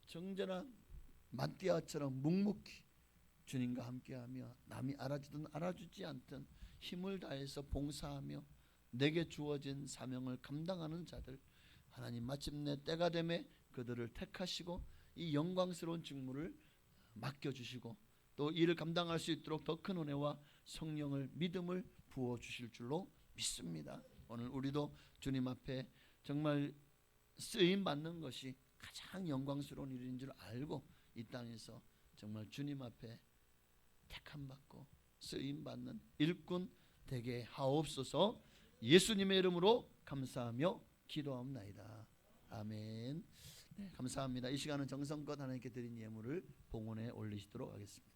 정전한 마띠아처럼 묵묵히 주님과 함께하며 남이 알아주든 알아주지 않든 힘을 다해서 봉사하며 내게 주어진 사명을 감당하는 자들, 하나님 마침내 때가 되매 그들을 택하시고 이 영광스러운 직무를 맡겨주시고 또 이를 감당할 수 있도록 더 큰 은혜와 성령을, 믿음을 부어주실 줄로 믿습니다. 오늘 우리도 주님 앞에 정말 쓰임받는 것이 가장 영광스러운 일인 줄 알고 이 땅에서 정말 주님 앞에 택함받고 쓰임받는 일꾼 되게 하옵소서. 예수님의 이름으로 감사하며 기도하옵나이다. 아멘. 네, 감사합니다. 이 시간은 정성껏 하나님께 드린 예물을 봉헌에 올리시도록 하겠습니다.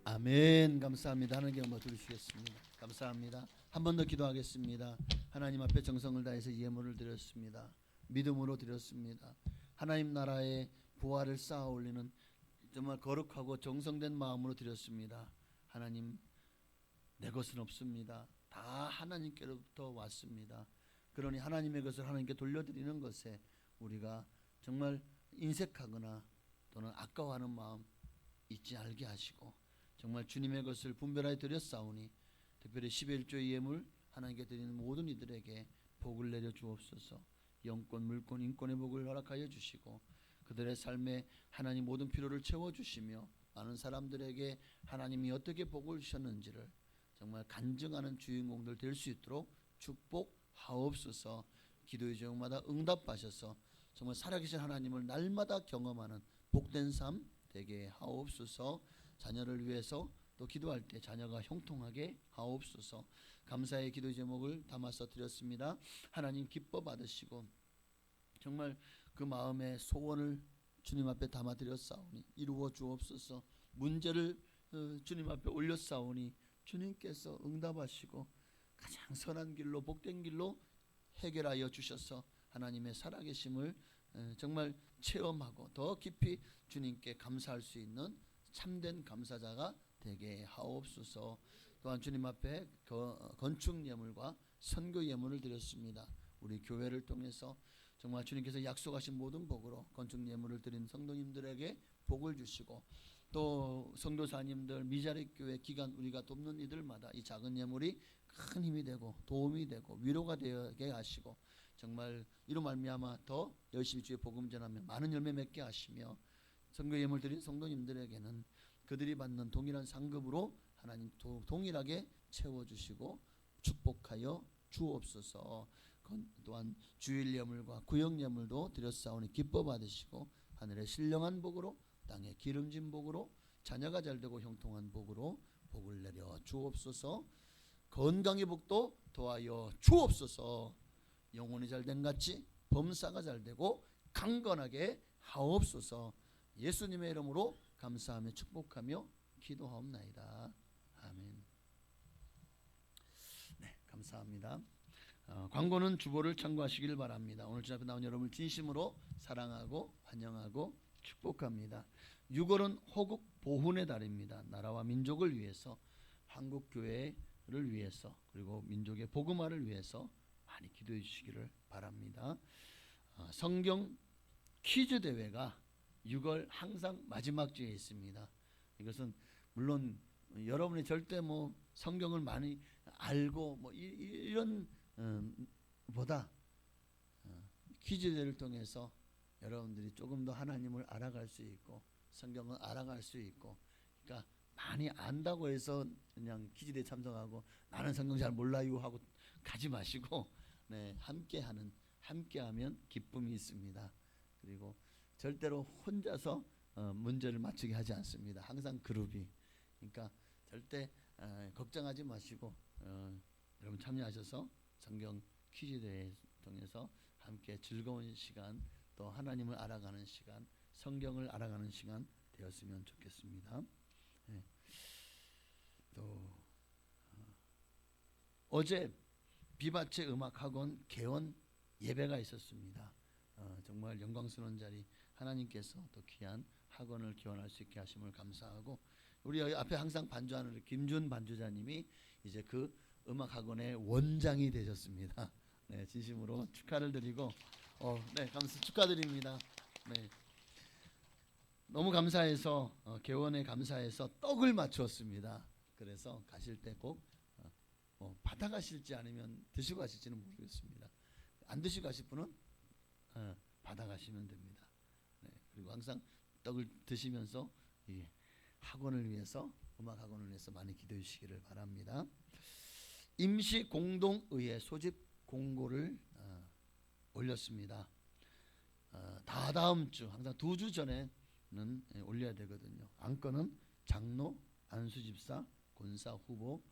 아멘. 감사합니다. 하나님께 영광 돌리시겠습니다. 감사합니다. 한 번 더 기도하겠습니다. 하나님 앞에 정성을 다해서 예물을 드렸습니다. 믿음으로 드렸습니다. 하나님 나라의 부활을 쌓아 올리는 정말 거룩하고 정성된 마음으로 드렸습니다. 하나님, 내 것은 없습니다. 다 하나님께로부터 왔습니다. 그러니 하나님의 것을 하나님께 돌려드리는 것에 우리가 정말 인색하거나 또는 아까워하는 마음 잊지 않게 하시고 정말 주님의 것을 분별하여 드렸사오니 특별히 11조의 예물 하나님께 드리는 모든 이들에게 복을 내려 주옵소서. 영권, 물권, 인권의 복을 허락하여 주시고 그들의 삶에 하나님 모든 필요를 채워주시며 많은 사람들에게 하나님이 어떻게 복을 주셨는지를 정말 간증하는 주인공들 될 수 있도록 축복하옵소서. 기도의 제목마다 응답하셔서 정말 살아계신 하나님을 날마다 경험하는 복된 삶 되게 하옵소서. 자녀를 위해서 또 기도할 때 자녀가 형통하게 하옵소서. 감사의 기도 제목을 담아서 드렸습니다. 하나님 기뻐 받으시고 정말 그 마음의 소원을 주님 앞에 담아 드렸사오니 이루어 주옵소서. 문제를 주님 앞에 올렸사오니 주님께서 응답하시고 가장 선한 길로 복된 길로 해결하여 주셔서 하나님의 살아계심을 정말 체험하고 더 깊이 주님께 감사할 수 있는 참된 감사자가 되게 하옵소서. 또한 주님 앞에 건축 예물과 선교 예물을 드렸습니다. 우리 교회를 통해서 정말 주님께서 약속하신 모든 복으로 건축 예물을 드린 성도님들에게 복을 주시고 또 성도사님들 미자립 교회 기간 우리가 돕는 이들마다 이 작은 예물이 큰 힘이 되고 도움이 되고 위로가 되게 하시고 정말 이로 말미암아 더 열심히 주의 복음 전하며 많은 열매 맺게 하시며 선교 예물 드린 성도님들에게는 그들이 받는 동일한 상급으로 하나님 동일하게 채워주시고 축복하여 주옵소서. 또한 주일 예물과 구역 예물도 드렸사오니 기뻐 받으시고 하늘의 신령한 복으로 땅의 기름진 복으로 자녀가 잘되고 형통한 복으로 복을 내려 주옵소서. 건강의 복도 더하여 주옵소서. 영혼이 잘된 같이 범사가 잘되고 강건하게 하옵소서. 예수님의 이름으로 감사하며 축복하며 기도하옵나이다. 아멘. 네, 감사합니다. 광고는 주보를 참고하시길 바랍니다. 오늘 주 앞에 나온 여러분을 진심으로 사랑하고 환영하고 축복합니다. 6월은 호국 보훈의 달입니다. 나라와 민족을 위해서 한국교회를 위해서 그리고 민족의 복음화를 위해서 많이 기도해 주시기를 바랍니다. 성경 퀴즈 대회가 6월 항상 마지막 주에 있습니다. 이것은 물론 여러분이 절대 뭐 성경을 많이 알고 뭐 이런 보다 퀴즈 대회를 통해서 여러분들이 조금 더 하나님을 알아갈 수 있고 성경을 알아갈 수 있고 그러니까 많이 안다고 해서 그냥 퀴즈 대회 참석하고 나는 성경 잘 몰라요 하고 가지 마시고 네, 함께하면 기쁨이 있습니다. 그리고 절대로 혼자서 문제를 맞추게 하지 않습니다. 항상 그룹이. 그러니까 절대 걱정하지 마시고 여러분 참여하셔서 성경 퀴즈 대회 통해서 함께 즐거운 시간 또 하나님을 알아가는 시간 성경을 알아가는 시간 되었으면 좋겠습니다. 네. 또 어제 비바체 음악학원 개원 예배가 있었습니다. 정말 영광스러운 자리 하나님께서 또 귀한 학원을 개원할 수 있게 하심을 감사하고 우리 앞에 항상 반주하는 김준 반주자님이 이제 그 음악학원의 원장이 되셨습니다. 네, 진심으로 축하를 드리고 네, 축하드립니다. 네. 너무 감사해서 개원에 감사해서 떡을 맞추었습니다. 그래서 가실 때 꼭 받아가실지 아니면 드시고 가실지는 모르겠습니다. 안 드시고 가실 분은 받아가시면 됩니다. 네, 그리고 항상 떡을 드시면서 이 학원을 위해서 음악 학원을 위해서 많이 기도해 주시기를 바랍니다. 임시 공동의회 소집 공고를 올렸습니다. 다다음 주 항상 2주 전에는 올려야 되거든요. 안건은 장로, 안수집사, 권사 후보,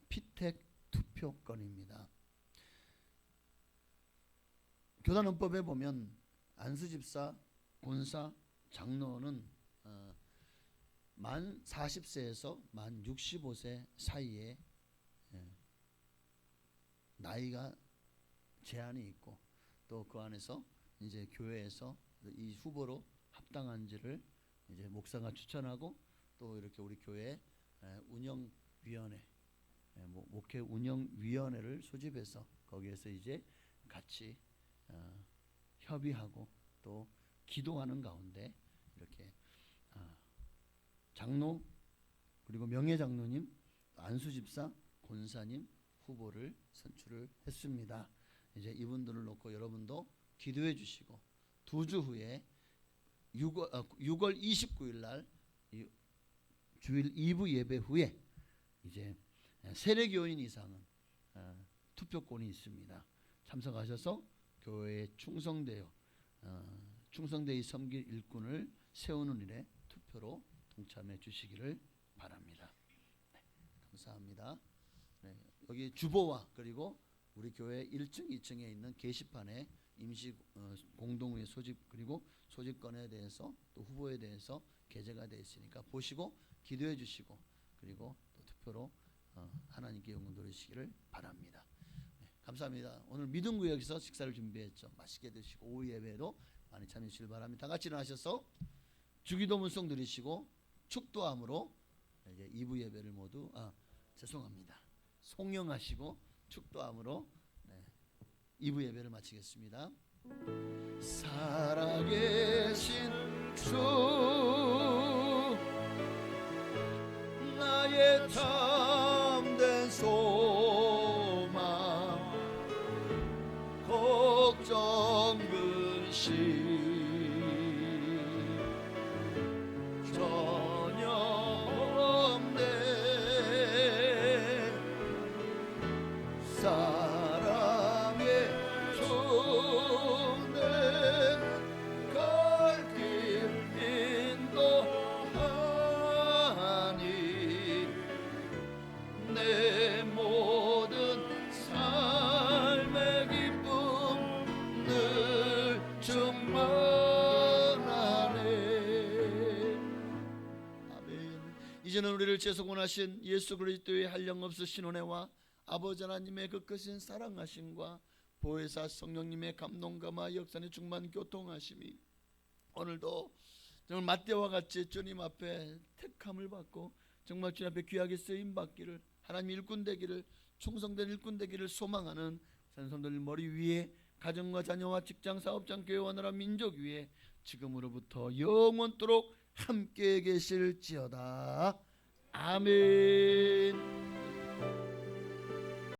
피택 투표권입니다. 교단헌법에 보면 안수집사, 권사, 장로는 만 40세에서 만 65세 사이에 나이가 제한이 있고 또 그 안에서 이제 교회에서 이 후보로 합당한지를 이제 목사가 추천하고 또 이렇게 우리 교회 운영위원회 목회 운영위원회를 소집해서 거기에서 이제 같이 협의하고 또 기도하는 가운데 이렇게 장로 그리고 명예장로님, 안수집사, 권사님 후보를 선출을 했습니다. 이제 이분들을 놓고 여러분도 기도해 주시고 2주 후에 6월 29일 날 주일 2부 예배 후에 이제 세례교인 이상은 투표권이 있습니다. 참석하셔서 교회에 충성되어 충성되이 섬길 일꾼을 세우는 일에 투표로 동참해 주시기를 바랍니다. 네, 감사합니다. 네, 여기 주보와 그리고 우리 교회 1층, 2층에 있는 게시판에 임시 공동회 소집 그리고 소집건에 대해서 또 후보에 대해서 게재가 되어 있으니까 보시고 기도해 주시고 그리고 또 투표로 하나님께 영광 돌리시기를 바랍니다. 네, 감사합니다. 오늘 믿음구역에서 식사를 준비했죠. 맛있게 드시고 오후 예배도 많이 참여해 주시길 바랍니다. 다 같이 일어나셔서 주기도 문송 드리시고 축도함으로 이제 2부 예배를 모두 죄송합니다. 송영하시고 축도함으로 2부 예배를 마치겠습니다. 살아계신 주 나의 참된 소망 걱정 근심 전혀 없네 사랑의 주내 갈 길 인도하니 내 모든 삶의 기쁨 늘 충만하네. 아멘. 이제는 우리를 재소곤하신 예수 그리스도의 한량없으신 은혜와 아버지 하나님의 그 크신 사랑하심과 보혜사 성령님의 감동감화 역사의 충만 교통하심이 오늘도 정말 마태와 같이 주님 앞에 택함을 받고 정말 주님 앞에 귀하게 쓰임 받기를 하나님 일꾼 되기를 충성된 일꾼 되기를 소망하는 선생님들 머리 위에 가정과 자녀와 직장 사업장 교회와 나라 민족 위에 지금으로부터 영원토록 함께 계실지어다. 아멘.